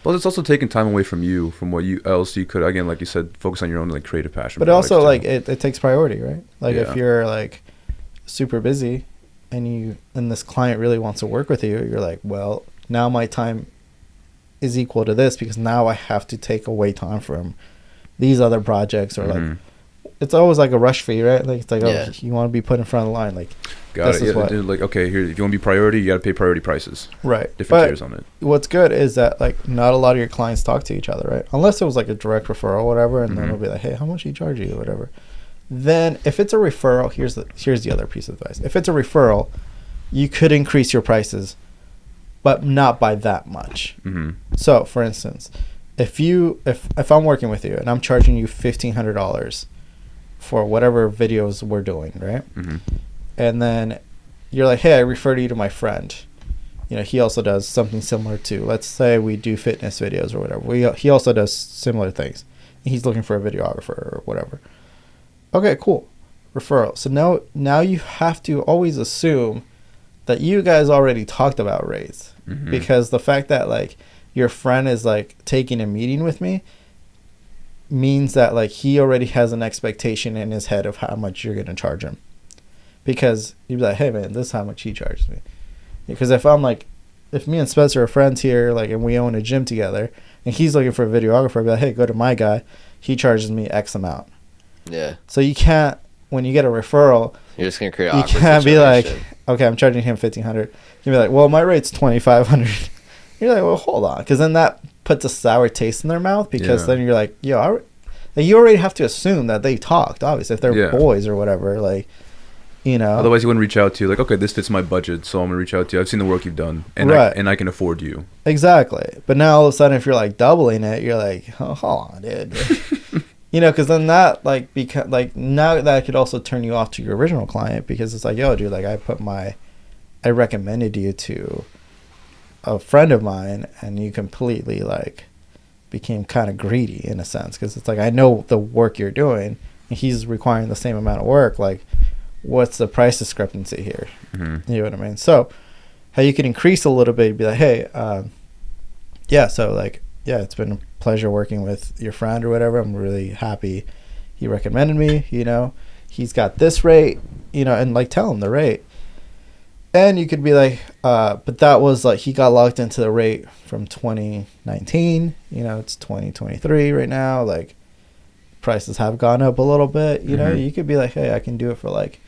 Well, it's also taking time away from you, from what else you could, again, like you said, focus on your own like creative passion. But also like it takes priority, right? Like if you're like super busy and this client really wants to work with you, you're like, well, now my time is equal to this because now I have to take away time from these other projects, or like it's always like a rush fee, right? Like it's like, oh, you want to be put in front of the line, like got it. Yeah, dude, like okay, here if you want to be priority, you got to pay priority prices. Right. Different tiers on it. What's good is that like not a lot of your clients talk to each other, right? Unless it was like a direct referral or whatever, and then it'll be like, hey, how much do you charge you or whatever. Then if it's a referral, here's the other piece of advice. If it's a referral, you could increase your prices, but not by that much. So for instance, if I'm working with you and I'm charging you $1,500 for whatever videos we're doing, right? And then you're like, hey, I referred you to my friend. You know, he also does something similar too. Let's say we do fitness videos or whatever. He also does similar things. He's looking for a videographer or whatever. Okay, cool. Referral. So now you have to always assume that you guys already talked about rates, because the fact that like your friend is like taking a meeting with me means that like he already has an expectation in his head of how much you're going to charge him, because you'd be like, hey man, this is how much he charges me. Because if me and Spencer are friends here, like, and we own a gym together and he's looking for a videographer, I'd be like, hey, go to my guy, he charges me X amount. Yeah. So you can't, when you get a referral, you're just going to create, you can't be like, okay, I'm charging him $1,500. You'd be like, well, my rate's $2,500. You're like, well, hold on, because then that puts a sour taste in their mouth, because then you're like, yo, you already have to assume that they talked, obviously, if they're boys or whatever, like, you know. Otherwise, you wouldn't reach out to you like, okay, this fits my budget, so I'm gonna reach out to you. I've seen the work you've done, and I can afford you. Exactly. But now all of a sudden, if you're like doubling it, you're like, oh, hold on, dude. You know, because then that now that could also turn you off to your original client, because it's like, yo, dude, like I recommended you to a friend of mine, and you completely like became kind of greedy in a sense, because it's like, I know the work you're doing and he's requiring the same amount of work, like what's the price discrepancy here? You know what I mean? So how you can increase a little bit, be like, hey, so like, it's been a pleasure working with your friend or whatever. I'm really happy he recommended me, you know, he's got this rate, you know, and like tell him the rate. And you could be like, but that was like, he got locked into the rate from 2019, you know, it's 2023 right now, like prices have gone up a little bit, you know. You could be like, hey, I can do it for like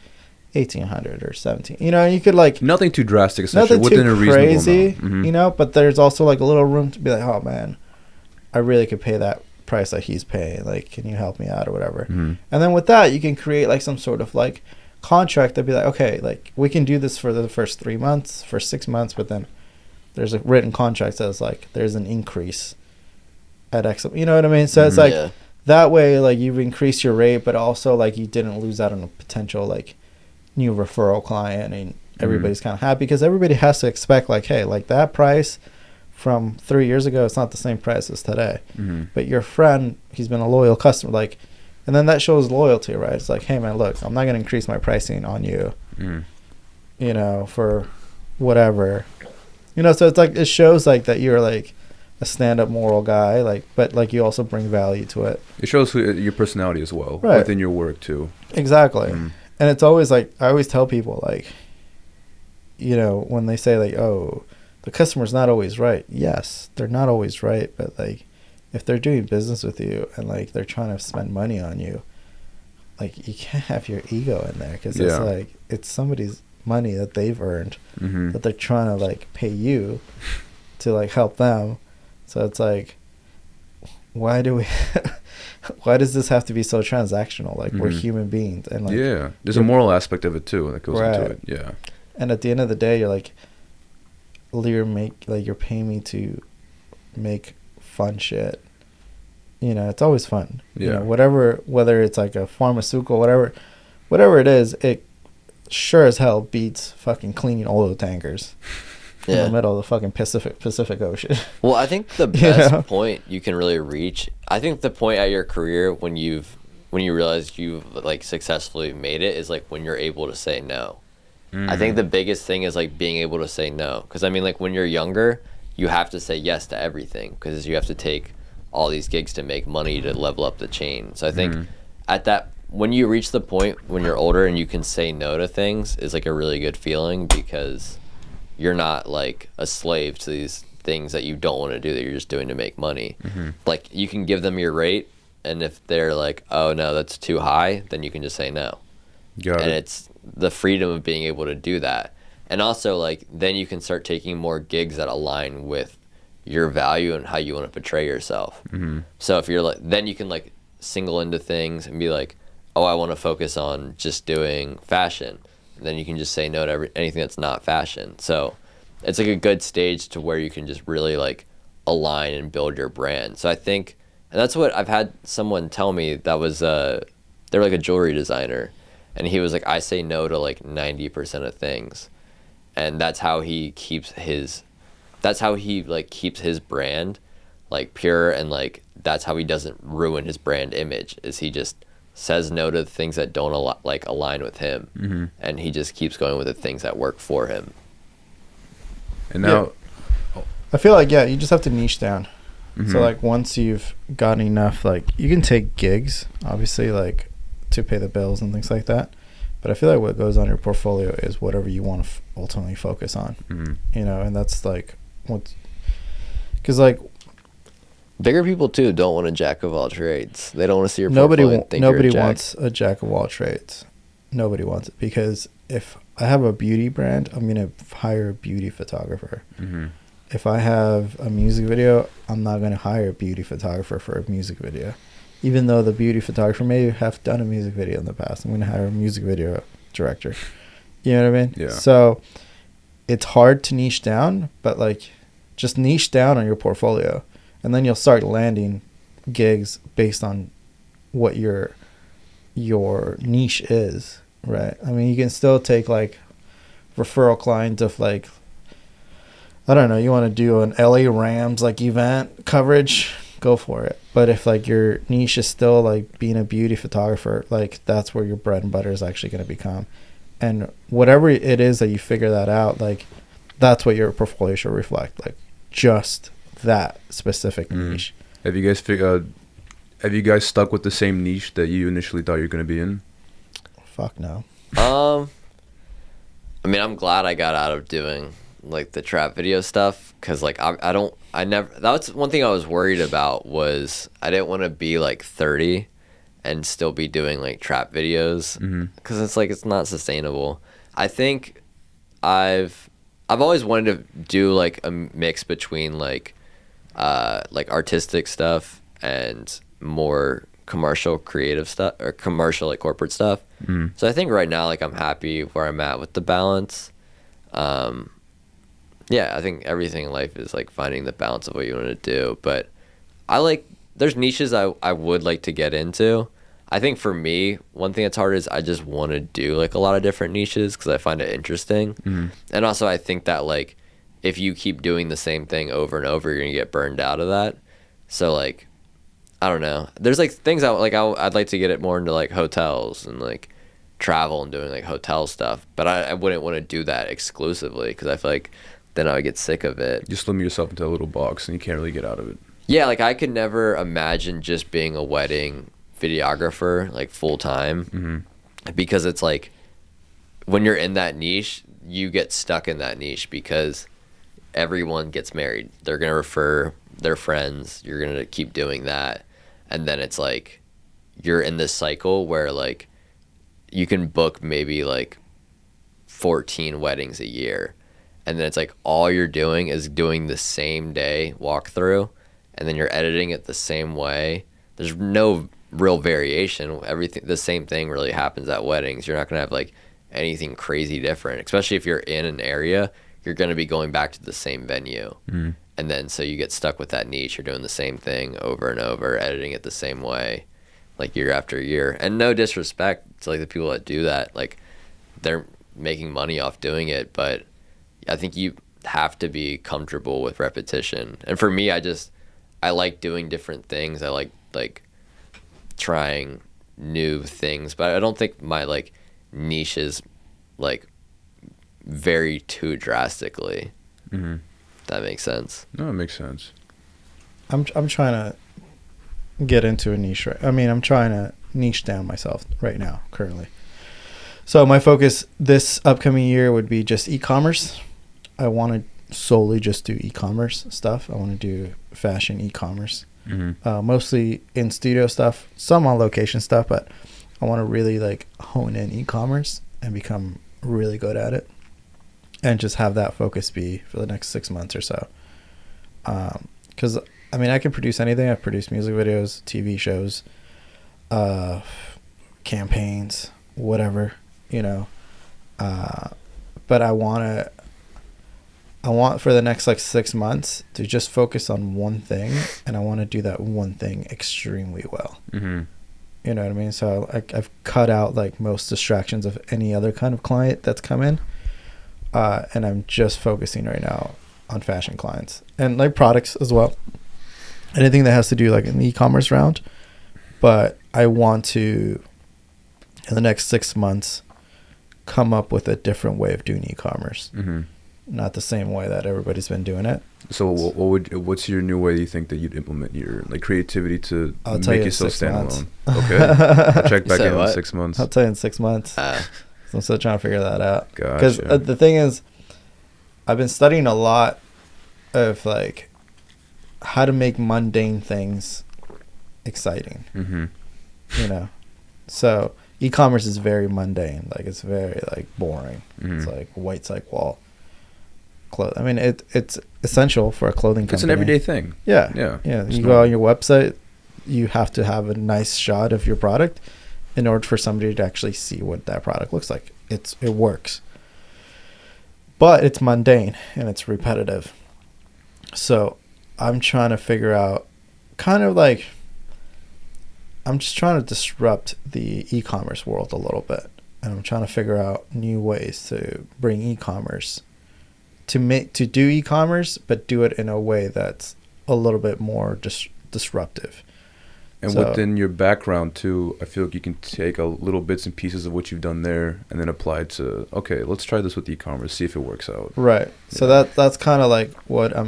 1,800 or 17, you know. You could like, nothing too drastic, essentially, within a reasonable crazy amount. You know, but there's also like a little room to be like, oh man, I really could pay that price that he's paying, like, can you help me out or whatever. And then with that, you can create like some sort of like contract that'd be like, okay, like we can do this for the first 3 months, for 6 months, but then there's a written contract that says like there's an increase at X, you know what I mean? So it's like that way, like you've increased your rate, but also like you didn't lose out on a potential like new referral client, and everybody's kind of happy, because everybody has to expect like, hey, like that price from 3 years ago, it's not the same price as today. But your friend, he's been a loyal customer, like And then that shows loyalty, right? It's like, hey man, look, I'm not gonna increase my pricing on you, you know, for whatever, you know. So it's like, it shows like that you're like a stand-up moral guy, like, but like you also bring value to it. It shows your personality as well, right, within your work too. Exactly. And it's always like, I always tell people, like, you know, when they say like, oh, the customer's not always right. Yes, they're not always right, but like, if they're doing business with you and like they're trying to spend money on you, like, you can't have your ego in there, because it's like, it's somebody's money that they've earned, that they're trying to like pay you to like help them. So it's like, why does this have to be so transactional? Like, we're human beings, and like, there's a moral aspect of it too that goes into it. Yeah. And at the end of the day, you're like, you're paying me to make fun shit. You know, it's always fun. You know, whether it's like a pharmaceutical, whatever it is, it sure as hell beats fucking cleaning oil tankers in the middle of the fucking Pacific Ocean. Well, I think the best point you can really reach, I think the point at your career when you realize you've like successfully made it, is like when you're able to say no. I think the biggest thing is like being able to say no, because I mean, like, when you're younger, you have to say yes to everything, because you have to take all these gigs to make money to level up the chain. So I think when you reach the point when you're older and you can say no to things, is like a really good feeling, because you're not like a slave to these things that you don't want to do, that you're just doing to make money. Like, you can give them your rate, and if they're like, oh no, that's too high, then you can just say no. It's the freedom of being able to do that. And also, like, then you can start taking more gigs that align with your value and how you want to portray yourself. So if you're like, then you can like single into things and be like, oh, I want to focus on just doing fashion. And then you can just say no to anything that's not fashion. So it's like a good stage to where you can just really like align and build your brand. So I think, and that's what I've had someone tell me, that was they're like a jewelry designer, and he was like, I say no to like 90% of things, and that's how he keeps his brand like pure, and like that's how he doesn't ruin his brand image, is he just says no to the things that don't align with him, and he just keeps going with the things that work for him. And now I feel like, you just have to niche down. So like, once you've got enough, like, you can take gigs obviously, like, to pay the bills and things like that, but I feel like what goes on your portfolio is whatever you want to ultimately focus on. You know, and that's like because like, bigger people too don't want a jack of all trades. They don't want to see your nobody portfolio. Wants a jack of all trades. Nobody wants it, because if I have a beauty brand, I'm gonna hire a beauty photographer. If I have a music video, I'm not gonna hire a beauty photographer for a music video, even though the beauty photographer may have done a music video in the past. I'm gonna hire a music video director. You know what I mean? Yeah. So it's hard to niche down, but like, just niche down on your portfolio, and then you'll start landing gigs based on what your niche is, right? I mean, you can still take like referral clients of like, I don't know, you want to do an LA Rams like event coverage, go for it. But if like your niche is still like being a beauty photographer, like, that's where your bread and butter is actually going to become. And whatever it is that you figure that out, like, that's what your portfolio should reflect, like, just that specific niche. Have you guys stuck with the same niche that you initially thought you were going to be in? Fuck no. I mean, I'm glad I got out of doing like the trap video stuff, because like that's one thing I was worried about, was I didn't want to be like 30 and still be doing like trap videos, because it's like, it's not sustainable. I think I've always wanted to do like a mix between like artistic stuff and more commercial creative stuff, or commercial like corporate stuff. So I think right now, like, I'm happy where I'm at with the balance. I think everything in life is like finding the balance of what you want to do, but there's niches I would like to get into. I think for me, one thing that's hard is I just want to do like a lot of different niches, because I find it interesting. And also I think that like, if you keep doing the same thing over and over, you're gonna get burned out of that. So like, I don't know. There's like things I'd like to get it more into like hotels and like travel and doing like hotel stuff, but I wouldn't want to do that exclusively because I feel like then I would get sick of it. You limit yourself into a little box and you can't really get out of it. Yeah, like I could never imagine just being a wedding videographer like full time, because it's like when you're in that niche, you get stuck in that niche because everyone gets married. They're gonna refer their friends. You're gonna keep doing that, and then it's like you're in this cycle where like you can book maybe like 14 weddings a year, and then it's like all you're doing is doing the same day walkthrough, and then you're editing it the same way. There's no real variation. Everything, the same thing really happens at weddings. You're not gonna have like anything crazy different, especially if you're in an area. You're gonna be going back to the same venue, and then so you get stuck with that niche. You're doing the same thing over and over, editing it the same way, like year after year. And no disrespect to like the people that do that, like they're making money off doing it, but I think you have to be comfortable with repetition. And for me, I like doing different things. I like trying new things, but I don't think my like niche is like vary too drastically. If that makes sense. No, it makes sense. I'm trying to get into a niche. Right? I mean, I'm trying to niche down myself right now, currently. So my focus this upcoming year would be just e-commerce. I want to solely just do e-commerce stuff. I want to do fashion e-commerce, mostly in studio stuff, some on location stuff, but I want to really like hone in e-commerce and become really good at it, and just have that focus be for the next 6 months or so. Because I mean, I can produce anything. I've produced music videos, TV shows, campaigns, whatever, you know. But I want for the next like 6 months to just focus on one thing, and I want to do that one thing extremely well. You know what I mean? So I've cut out like most distractions of any other kind of client that's come in, and I'm just focusing right now on fashion clients and like products as well. Anything that has to do like an e-commerce round, but I want to in the next 6 months come up with a different way of doing e-commerce. Not the same way that everybody's been doing it. So what's your new way you think that you'd implement your like creativity to make yourself stand alone? Okay. I'll check back in 6 months. I'll tell you in 6 months. So I'm still trying to figure that out. Gotcha. Because the thing is, I've been studying a lot of like how to make mundane things exciting. You know? So e-commerce is very mundane. Like it's very like boring. It's like white cycle wall. I mean, it's essential for a clothing company. It's an everyday thing. Yeah. You go on your website, you have to have a nice shot of your product in order for somebody to actually see what that product looks like. It works. But it's mundane and it's repetitive. So I'm trying to figure out kind of like, I'm just trying to disrupt the e-commerce world a little bit. And I'm trying to figure out new ways to bring e-commerce to do e-commerce, but do it in a way that's a little bit more disruptive. And within your background too, I feel like you can take a little bits and pieces of what you've done there and then apply it to, okay, let's try this with e-commerce, see if it works out. Right. Yeah. So that's kind of like what I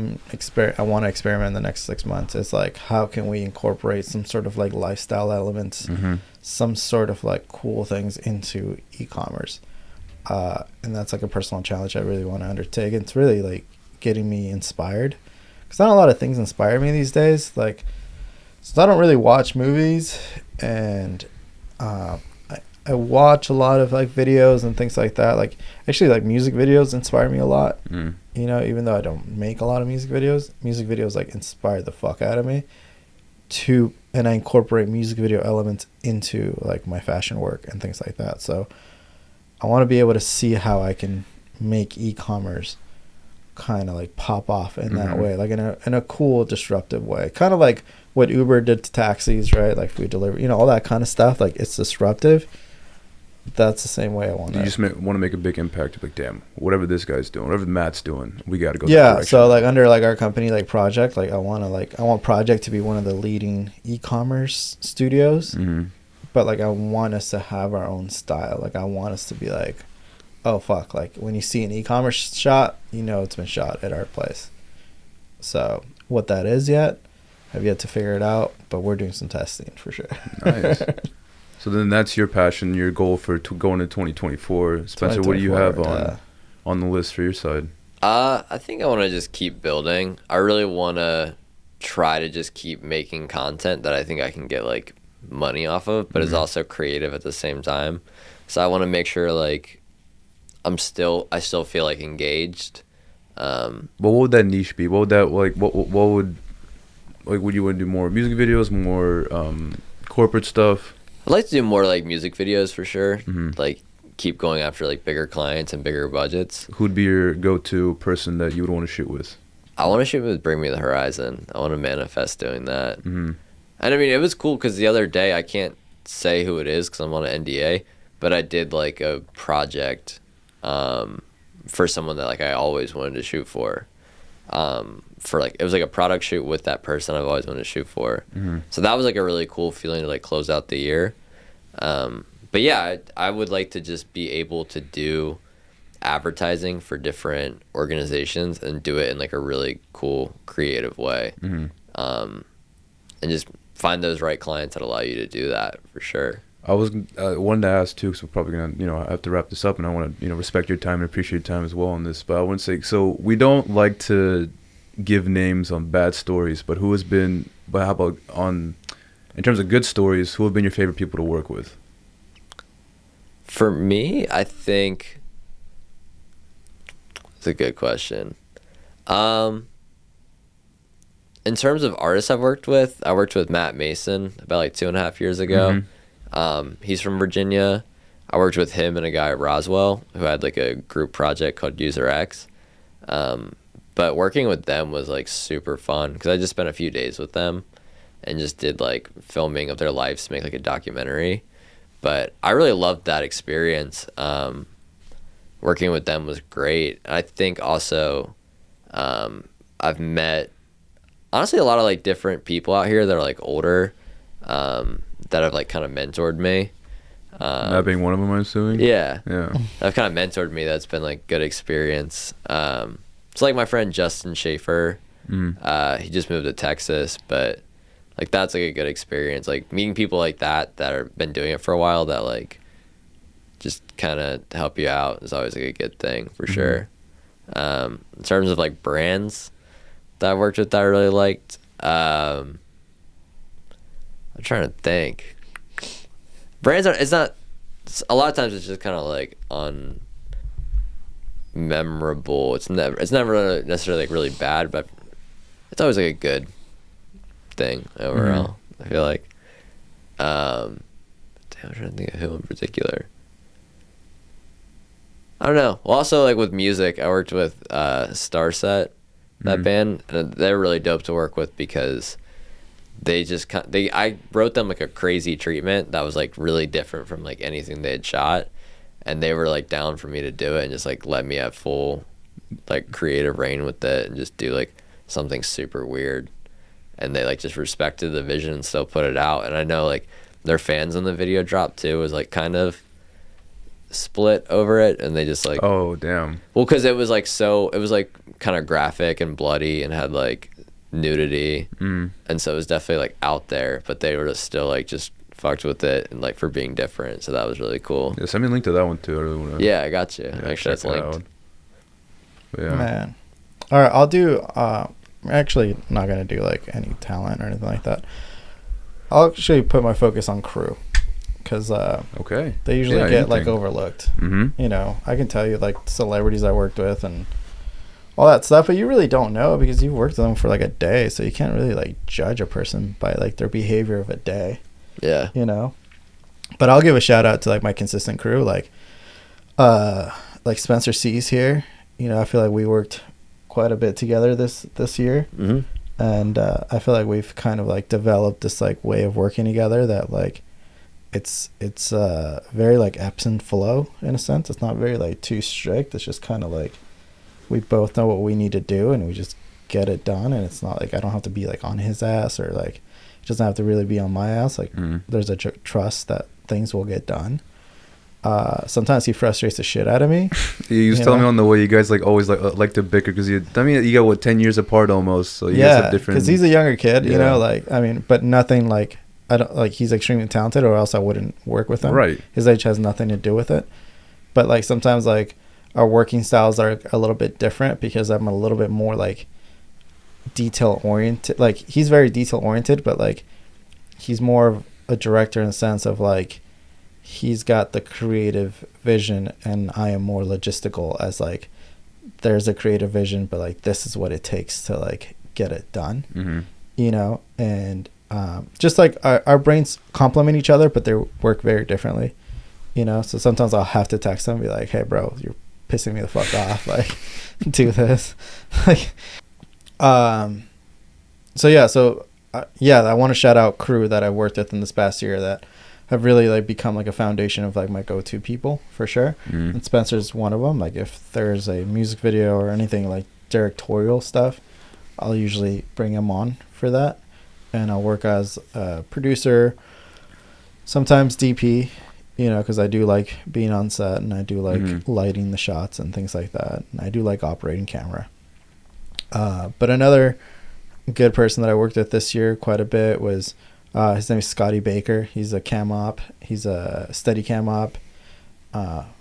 want to experiment in the next 6 months. It's like, how can we incorporate some sort of like lifestyle elements, some sort of like cool things into e-commerce. And that's like a personal challenge I really want to undertake. And it's really like getting me inspired, because not a lot of things inspire me these days. Like, so I don't really watch movies, and I watch a lot of like videos and things like that. Like actually, like music videos inspire me a lot. You know, even though I don't make a lot of music videos like inspire the fuck out of me. And I incorporate music video elements into like my fashion work and things like that. So I want to be able to see how I can make e-commerce kind of like pop off in that way, like in a cool, disruptive way, kind of like what Uber did to taxis, right? Like food delivery, you know, all that kind of stuff. Like it's disruptive, that's the same way I want You it. just want to make a big impact. Like, damn, whatever this guy's doing, whatever Matt's doing, we got to go. That Yeah, direction. so like under like our company like Project, like I want Project to be one of the leading e-commerce studios, Mhm. but like I want us to have our own style. Like I want us to be like, oh fuck, like when you see an e-commerce shot, you know it's been shot at our place. So what that is yet, I've yet to figure it out, but we're doing some testing for sure. Nice. So then that's your passion, your goal for going to 2024. Spencer, what do you have 2024, on the list for your side? I think I want to just keep building. I really want to try to just keep making content that I think I can get like money off of, but is also creative at the same time. So I want to make sure like I still feel like engaged. What would that niche be? What would that like? What would like? Would you want to do more music videos, more corporate stuff? I'd like to do more like music videos for sure. Mhm. Like keep going after like bigger clients and bigger budgets. Who'd be your go-to person that you would want to shoot with? I want to shoot with Bring Me the Horizon. I want to manifest doing that. Mm-hmm. And I mean, it was cool because the other day, I can't say who it is because I'm on an NDA, but I did like a project for someone that like I always wanted to shoot for. For like, it was like a product shoot with that person I've always wanted to shoot for. Mm-hmm. So that was like a really cool feeling to like close out the year. But yeah, I would like to just be able to do advertising for different organizations and do it in like a really cool, creative way. Mm-hmm. And just find those right clients that allow you to do that for sure. I was wanted to ask too, because we're probably gonna have to wrap this up, and I want to respect your time and appreciate your time as well on this. But I want to say, so we don't like to give names on bad stories, but who has been? But how about in terms of good stories? Who have been your favorite people to work with? For me, I think it's a good question. In terms of artists I worked with Matt Mason about like 2.5 years ago. He's from Virginia. I worked with him and a guy at Roswell who had like a group project called User X. But working with them was like super fun because I just spent a few days with them and just did like filming of their lives to make like a documentary. But I really loved that experience. Working with them was great. I think also I've met honestly a lot of like different people out here that are like older that have like kind of mentored me. That being one of them, I'm assuming. Yeah. Yeah. That kind of mentored me. That's been like good experience. It's like my friend Justin Schaefer. He just moved to Texas, but like that's like a good experience. Like meeting people like that have been doing it for a while that like just kind of help you out is always like a good thing for sure. In terms of like brands that I worked with that I really liked, I'm trying to think. Brands it's not a lot of times it's just kind of like unmemorable. It's never necessarily like really bad, but it's always like a good thing overall. I feel like damn, I'm trying to think of who in particular. I don't know. Well, also like with music, I worked with Starset, that band, and they're really dope to work with because I wrote them like a crazy treatment that was like really different from like anything they had shot, and they were like down for me to do it and just like let me have full like creative reign with it and just do like something super weird, and they like just respected the vision and still put it out. And I know like their fans on the video drop too was like kind of split over it, and they just like, oh damn, well, because it was like kind of graphic and bloody and had like nudity, and so it was definitely like out there, but they were just still like just fucked with it and like for being different, so that was really cool. Yeah, send me a link to that one too. I really want to. Yeah, I got you. Yeah, Actually, that's linked. Yeah, Man, all right, I'll do. I'm actually not gonna do like any talent or anything like that. I'll actually put my focus on crew, because okay, they usually get like overlooked. Mm-hmm. I can tell you like celebrities I worked with and all that stuff, but you really don't know because you've worked with them for like a day, so you can't really like judge a person by like their behavior of a day. Yeah. But I'll give a shout out to like my consistent crew, like Spencer Sease here. I feel like we worked quite a bit together this year, and I feel like we've kind of like developed this like way of working together that like it's very like ebbs and flow in a sense. It's not very like too strict. It's just kind of like we both know what we need to do and we just get it done. And it's not like I don't have to be like on his ass or like it doesn't have to really be on my ass. Like there's a trust that things will get done. Sometimes he frustrates the shit out of me. You was telling me on the way you guys like always like to bicker because you got what 10 years apart almost. So you guys have different. Because he's a younger kid, you know. Like I mean, but nothing like I don't like. He's extremely talented, or else I wouldn't work with him. Right. His age has nothing to do with it. But like sometimes like our working styles are a little bit different because I'm a little bit more like detail oriented. Like he's very detail oriented, but like he's more of a director in the sense of like. He's got the creative vision and I am more logistical as like there's a creative vision but like this is what it takes to like get it done, you know. And just like our brains complement each other but they work very differently, you know. So sometimes I'll have to text him and be like, hey bro, you're pissing me the fuck off, like do this. Like so yeah, I want to shout out crew that I worked with in this past year that have really like become like a foundation of like my go-to people for sure. And Spencer's one of them. Like if there's a music video or anything like directorial stuff, I'll usually bring him on for that, and I'll work as a producer, sometimes DP, you know, because I do like being on set and I do like lighting the shots and things like that, and I do like operating camera. But another good person that I worked with this year quite a bit was his name is Scotty Baker. He's a cam op. He's a steady cam op.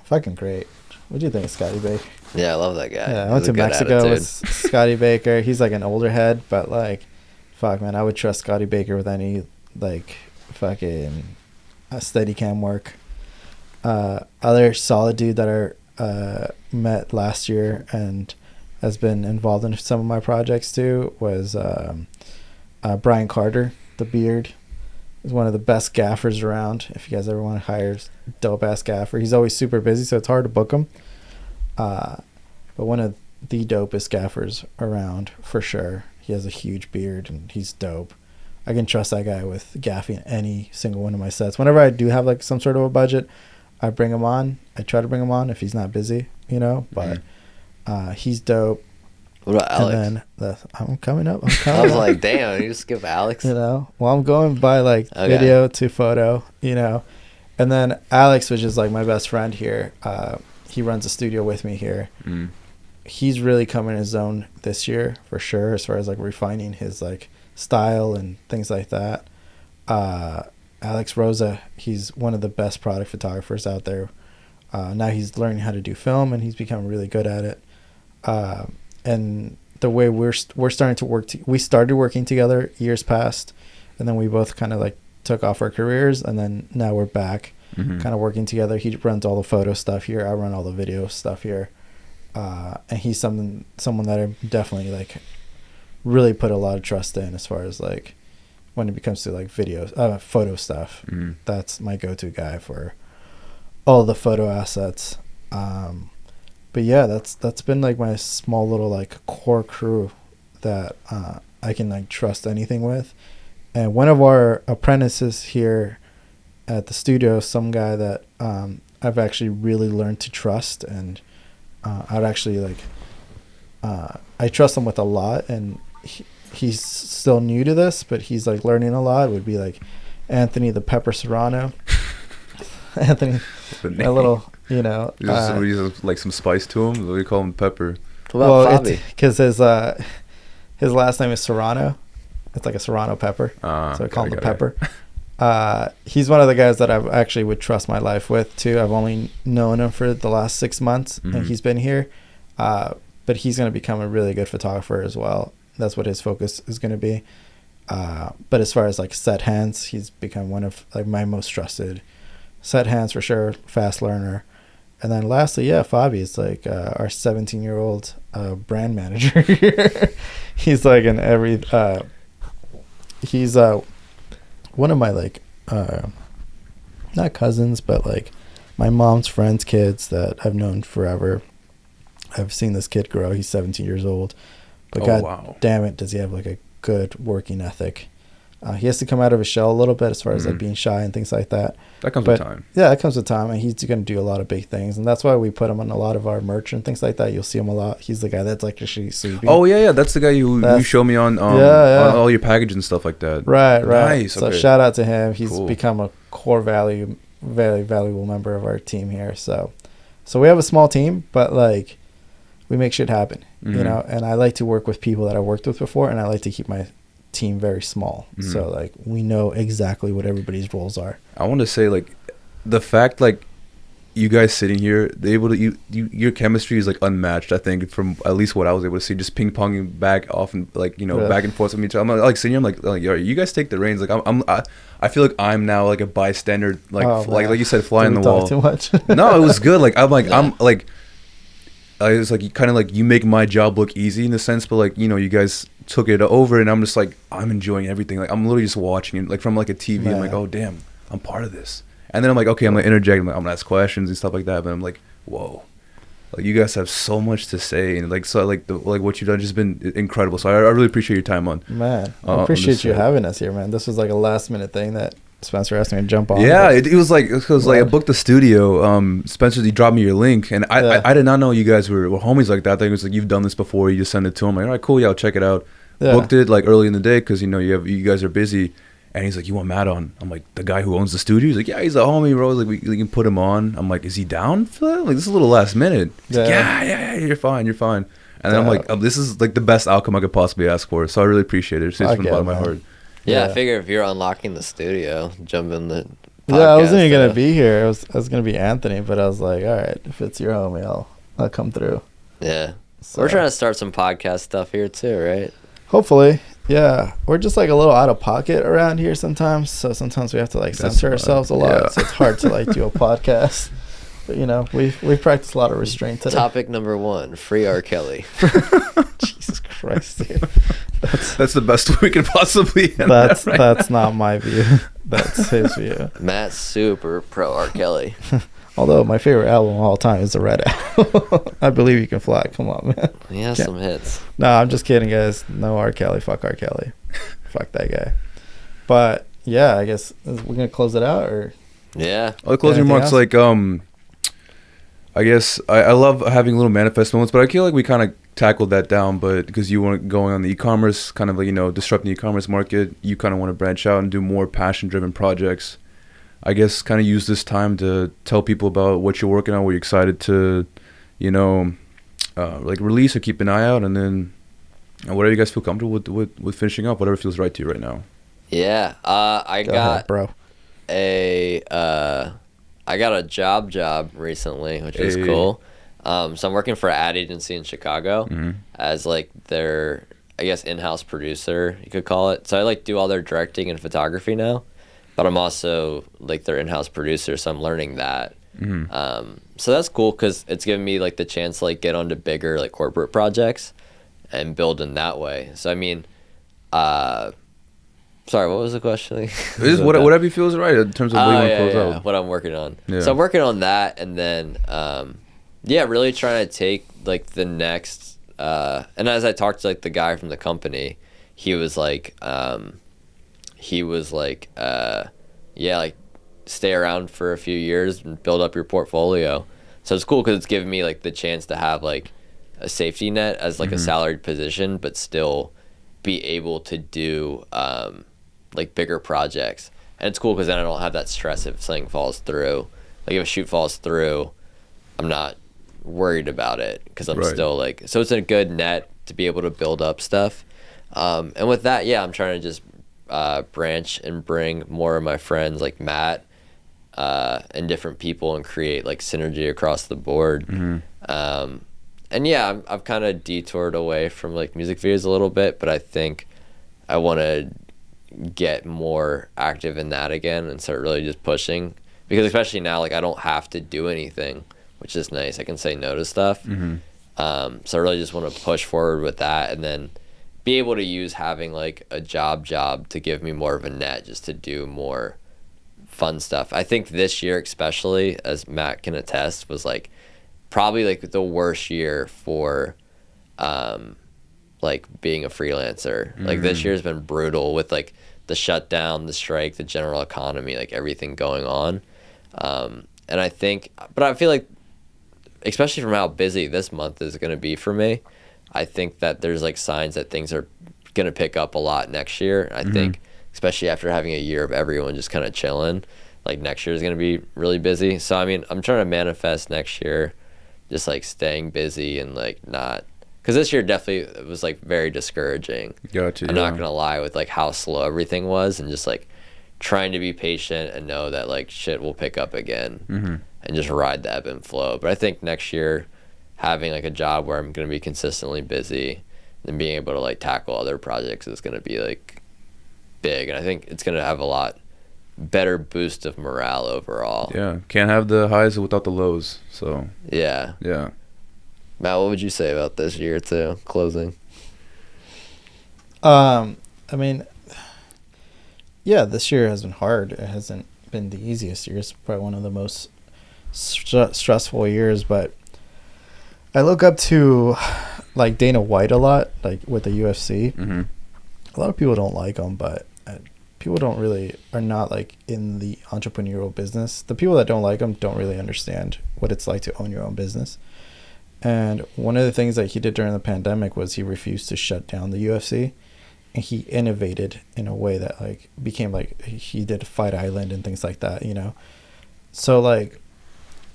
Fucking great. What do you think of Scotty Baker? Yeah, I love that guy. Yeah, I went to Mexico with Scotty Baker. He's like an older head, but like, fuck man, I would trust Scotty Baker with any like fucking steady cam work. Other solid dude that I met last year and has been involved in some of my projects too was Brian Carter, the Beard. He's one of the best gaffers around. If you guys ever want to hire a dope ass gaffer, he's always super busy, so it's hard to book him. But one of the dopest gaffers around for sure. He has a huge beard and he's dope. I can trust that guy with gaffing any single one of my sets. Whenever I do have like some sort of a budget, I bring him on. I try to bring him on if he's not busy, you know. But he's dope. What about Alex? And then I'm coming up. I was like, damn, you just skip Alex? You know, well, I'm going by like video to photo, you know. And then Alex, which is like my best friend here, he runs a studio with me here. He's really come in his own this year for sure, as far as like refining his like style and things like that. Alex Rosa, he's one of the best product photographers out there. Now he's learning how to do film and he's become really good at it. And the way we're starting to work, we started working together years past, and then we both kind of like took off our careers, and then now we're back kind of working together. He runs all the photo stuff here. I run all the video stuff here. And he's someone that I definitely like really put a lot of trust in as far as like when it comes to like photo stuff. That's my go-to guy for all the photo assets. But yeah, that's been like my small little like core crew that I can like trust anything with. And one of our apprentices here at the studio, some guy that I've actually really learned to trust, and I'd actually like I trust him with a lot, and he's still new to this, but he's like learning a lot. Would be like Anthony the Pepper Serrano. Anthony, a little, you know. Like some spice to him. We call him Pepper. What about Fabi? Because his last name is Serrano. It's like a Serrano pepper, so I call him the Pepper. He's one of the guys that I actually would trust my life with too. I've only known him for the last 6 months, and he's been here. But he's going to become a really good photographer as well. That's what his focus is going to be. But as far as like set hands, he's become one of like my most trusted set hands for sure. Fast learner. And then lastly, Fabi is like our 17-year-old brand manager here. He's like in every. He's one of my like not cousins, but like my mom's friends' kids that I've known forever. I've seen this kid grow. He's 17 years old, but damn it, does he have like a good working ethic? He has to come out of his shell a little bit as far as like being shy and things like that. That comes with time. Yeah, that comes with time, and he's going to do a lot of big things, and that's why we put him on a lot of our merch and things like that. You'll see him a lot. He's the guy that's like actually sleeping. Oh yeah, that's the guy you show me on on all your package and stuff like that. Right. Nice. So Okay. shout out to him. He's Cool. become a core very valuable member of our team here. So we have a small team, but like we make shit happen, you know. And I like to work with people that I worked with before, and I like to keep my team very small. So like we know exactly what everybody's roles are. I want to say like the fact like you guys sitting here, they're able to your chemistry is like unmatched. I think from at least what I was able to see, just ping ponging back off and like back and forth with each other. I'm like sitting here, I'm like yo, you guys take the reins. Like I feel like I'm now like a bystander, like like you said, fly on the wall. Too much? No, it was good. Like I'm like it's like you kind of like you make my job look easy in a sense, but like you guys took it over, and I'm just like I'm enjoying everything. Like I'm literally just watching it like from like a TV. I'm like, oh damn, I'm part of this. And then I'm like, okay, I'm gonna interject. I'm gonna ask questions and stuff like that. But I'm like, whoa, like you guys have so much to say, and like so like what you've done just been incredible. So I really appreciate your time on. Man, I appreciate you having us here, man. This was like a last minute thing that Spencer asked me to jump on. Yeah, it was like I booked the studio. Spencer, you dropped me your link, and I did not know you guys were homies like that. I think it was like you've done this before. You just send it to him. Like, all right, cool, yeah, I'll check it out. Yeah. Booked it like early in the day because you guys are busy. And he's like, you want Matt on? I'm like, the guy who owns the studio? He's like, yeah, he's a homie, bro. Like, we can put him on. I'm like, is he down for that? Like, this is a little last minute. He's like, yeah, you're fine. And then I'm like, this is like the best outcome I could possibly ask for. So I really appreciate it. It's just from the bottom of my heart. Yeah, I figure if you're unlocking the studio, jump in the podcast. Yeah, I wasn't even going to be here. I was going to be Anthony, but I was like, all right, if it's your homie, I'll come through. Yeah. So. We're trying to start some podcast stuff here too, right? Hopefully. Yeah, we're just like a little out of pocket around here sometimes. So sometimes we have to like censor ourselves a lot. Yeah. So it's hard to like do a podcast. But we practice a lot of restraint today. Topic number 1: free R. Kelly. Jesus Christ, dude. That's the best we could possibly end. That's not my view. That's his view. Matt's super pro R. Kelly. Although my favorite album of all time is the Red Album. I Believe You Can Fly. Come on, man. He has some hits. No, I'm just kidding, guys. No R. Kelly. Fuck R. Kelly. Fuck that guy. But yeah, I guess we're gonna close it out, or yeah. The closing remarks, like I guess I love having little manifest moments, but I feel like we kind of tackled that down. But because you want going on the e-commerce, kind of like disrupting the e-commerce market, you kind of want to branch out and do more passion-driven projects. I guess kind of use this time to tell people about what you're working on, what you're excited to, like release or keep an eye out, and then whatever you guys feel comfortable with finishing up, whatever feels right to you right now. Yeah, I got a job recently, which is cool. So I'm working for an ad agency in Chicago as like their, I guess, in-house producer, you could call it. So I like do all their directing and photography now. But I'm also like their in-house producer, so I'm learning that. So that's cool because it's giving me like the chance to like get onto bigger like corporate projects and build in that way. So I mean, sorry, what was the question? Whatever you feel is right in terms of what you want to close out. What I'm working on. Yeah. So I'm working on that, and then really trying to take like the next. And as I talked to like the guy from the company, he was like. Like stay around for a few years and build up your portfolio. So it's cool because it's giving me like the chance to have like a safety net as like a salaried position, but still be able to do like bigger projects. And it's cool because then I don't have that stress if something falls through. Like if a shoot falls through, I'm not worried about it because I'm still like, so it's a good net to be able to build up stuff. And with that, I'm trying to just branch and bring more of my friends like Matt and different people and create like synergy across the board. And I've kind of detoured away from like music videos a little bit, but I think I want to get more active in that again and start really just pushing, because especially now, like I don't have to do anything, which is nice. I can say no to stuff. So I really just want to push forward with that, and then be able to use having like a job to give me more of a net just to do more fun stuff. I think this year especially, as Matt can attest, was like probably like the worst year for like being a freelancer. Like this year's been brutal with like the shutdown, the strike, the general economy, like everything going on. And I think, but I feel like, especially from how busy this month is going to be for me, I think that there's like signs that things are going to pick up a lot next year. I think, especially after having a year of everyone just kind of chilling, like next year is going to be really busy. So, I mean, I'm trying to manifest next year just like staying busy and like not, because this year definitely was like very discouraging. Gotcha. I'm not going to lie with like how slow everything was, and just like trying to be patient and know that like shit will pick up again and just ride the ebb and flow. But I think next year, having like a job where I'm going to be consistently busy and being able to like tackle other projects is going to be like big. And I think it's going to have a lot better boost of morale overall. Yeah, can't have the highs without the lows. So Yeah. Matt, what would you say about this year too, closing? I mean, yeah, this year has been hard. It hasn't been the easiest year. It's probably one of the most stressful years, but I look up to like Dana White a lot, like with the UFC. A lot of people don't like him, but people are not like in the entrepreneurial business. The people that don't like him don't really understand what it's like to own your own business. And one of the things that he did during the pandemic was he refused to shut down the UFC, and he innovated in a way that like became like he did Fight Island and things like that, you know. So like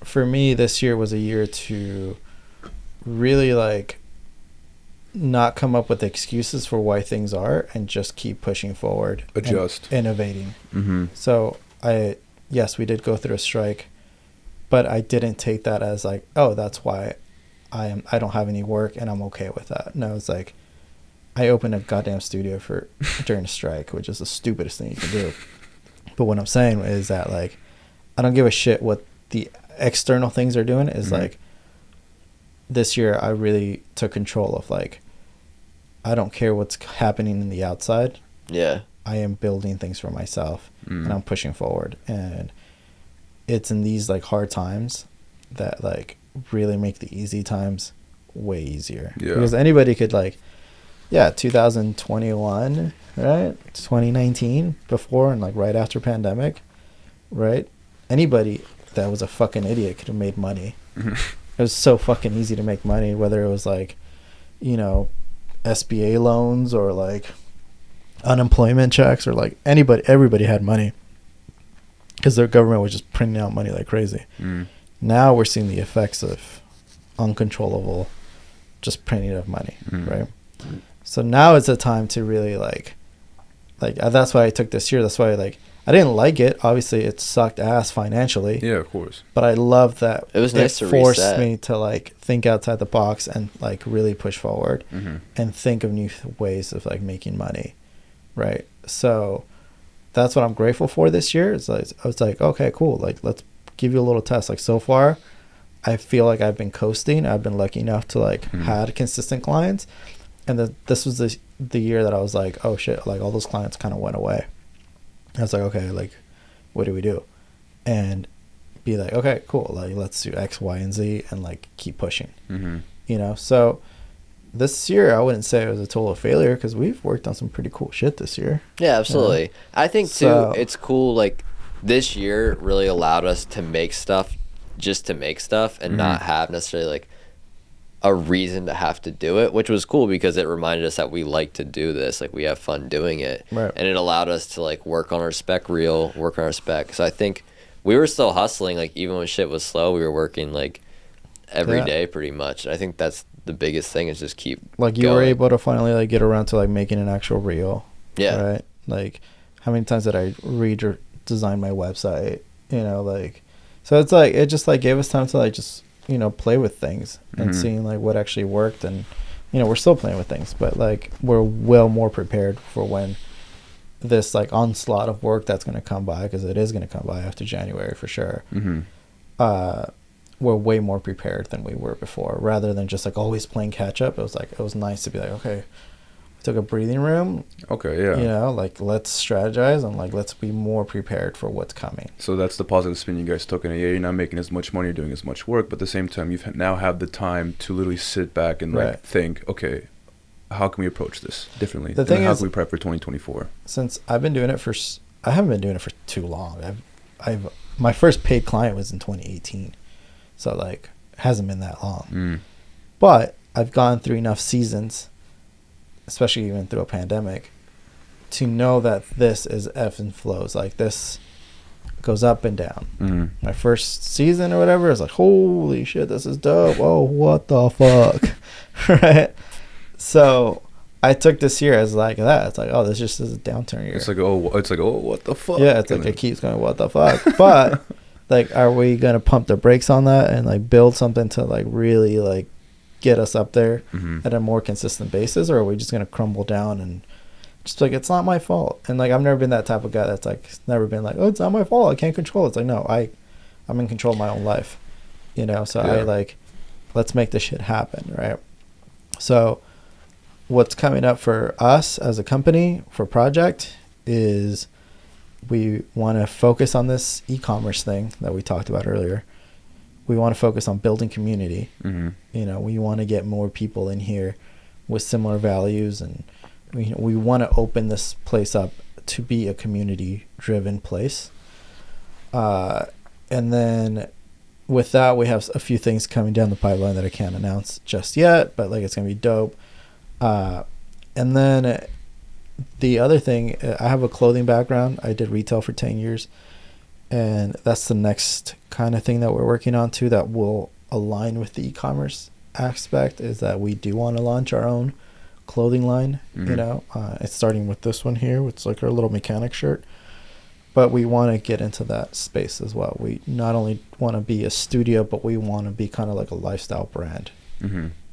for me, this year was a year to really like not come up with excuses for why things are and just keep pushing forward, adjust, innovating. So yes, we did go through a strike, but I didn't take that as like, oh, that's why I don't have any work and I'm okay with that. No, it's like I opened a goddamn studio during a strike, which is the stupidest thing you can do. But what I'm saying is that like I don't give a shit what the external things are doing. Is like this year I really took control of like I don't care what's happening in the outside. Yeah. I am building things for myself and I'm pushing forward. And it's in these like hard times that like really make the easy times way easier. Yeah. Because anybody could like, 2021, right? 2019, before and like right after pandemic, right? Anybody that was a fucking idiot could have made money. It was so fucking easy to make money, whether it was like, you know, SBA loans or like unemployment checks or like everybody had money because their government was just printing out money like crazy. Now we're seeing the effects of uncontrollable just printing of money, right? So now it's a time to really like that's why I took this year. That's why like I didn't like it. Obviously, it sucked ass financially. Yeah, of course. But I love that it was nice to forced reset. me to like think outside the box and like really push forward and think of new ways of like making money, right? So that's what I'm grateful for this year. It's like I was like, okay, cool. Like let's give you a little test. Like so far, I feel like I've been coasting. I've been lucky enough to like had consistent clients, and this was the year that I was like, oh shit, like all those clients kind of went away. I was like, okay, like, what do we do? And be like, okay, cool. Like, let's do X, Y, and Z and, like, keep pushing. You know? So, this year, I wouldn't say it was a total failure because we've worked on some pretty cool shit this year. Yeah, absolutely. You know? I think, too, it's cool, like, this year really allowed us to make stuff just to make stuff and not have necessarily, like, a reason to have to do it, which was cool because it reminded us that we like to do this, like we have fun doing it, right. And it allowed us to like work on our spec reel, work on our spec. So I think we were still hustling, like even when shit was slow, we were working like every day pretty much. And I think that's the biggest thing is just keep like you going. were able to finally like get around to like making an actual reel. Yeah. Right. Like how many times did I design my website? You know, like so it's like it just like gave us time to like just you know play with things and seeing like what actually worked, and you know we're still playing with things, but like we're well more prepared for when this like onslaught of work that's going to come by, because it is going to come by after January for sure. We're way more prepared than we were before, rather than just like always playing catch up. It was nice to be like, okay, we took a breathing room, okay, yeah, you know, like let's strategize and like let's be more prepared for what's coming. So that's the positive spin you guys took in it. Yeah, you're not making as much money, you're doing as much work, but at the same time you've now have the time to literally sit back and like think, okay, how can we approach this differently? The thing how is, can we prep for 2024? Since I've been doing it I haven't been doing it for too long. My first paid client was in 2018, so like it hasn't been that long. But I've gone through enough seasons, especially even through a pandemic, to know that this is ebbs and flows. Like this goes up and down. My first season or whatever, I was like, holy shit, this is dope. Oh, what the fuck? Right? So I took this year as like that. It's like, oh, this just is a downturn year. It's like, oh, what the fuck? Yeah, it's like it keeps going, what the fuck? But like, are we gonna pump the brakes on that and like build something to like really like get us up there at a more consistent basis, or are we just gonna crumble down and just like, it's not my fault? And like, I've never been that type of guy that's like never been like, oh, it's not my fault, I can't control it. It's like, no, I'm in control of my own life, you know. So I like, let's make this shit happen, right? So what's coming up for us as a company for project is we want to focus on this e-commerce thing that we talked about earlier. We want to focus on building community. You know, we want to get more people in here with similar values, and we want to open this place up to be a community driven place. And then with that, we have a few things coming down the pipeline that I can't announce just yet, but like, it's going to be dope. And then the other thing, I have a clothing background. I did retail for 10 years. And that's the next kind of thing that we're working on too, that will align with the e-commerce aspect, is that we do want to launch our own clothing line. You know, it's starting with this one here. It's like our little mechanic shirt. But we want to get into that space as well. We not only want to be a studio, but we want to be kind of like a lifestyle brand.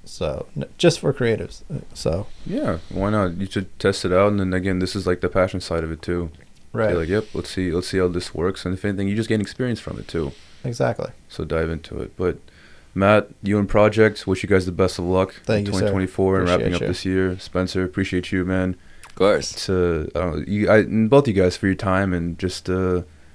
So just for creatives. So yeah, why not? You should test it out, and then again, this is like the passion side of it too. Right. You're like, yep, let's see how this works, and if anything, you just gain experience from it too. Exactly. So dive into it. But Matt, you and Project, wish you guys the best of luck in 2024 and wrapping up this year. Spencer, appreciate you, man. Of course. To and both you guys for your time, and just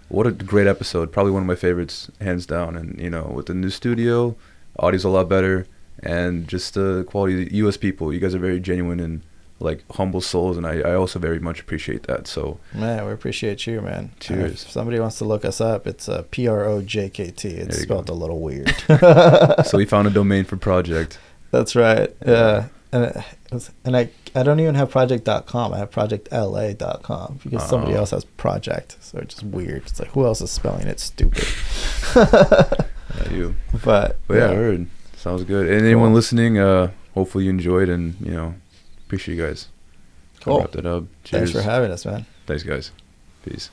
what a great episode. Probably one of my favorites, hands down. And you know, with the new studio, audio's a lot better. And just the quality of the U.S. people. You guys are very genuine and like humble souls, and I also very much appreciate that. So man, we appreciate you, man. Cheers. If somebody wants to look us up, it's PROJKT. It's spelled a little weird. So we found a domain for Project. That's right. Yeah. And I don't even have project.com. I have projectla.com because somebody else has project. So it's just weird. It's like, who else is spelling it stupid? Not you. But yeah, I heard. Sounds good. And anyone listening, hopefully you enjoyed, and you know, appreciate you guys. Cool. Wrap that up. Cheers. Thanks for having us, man. Thanks, guys. Peace.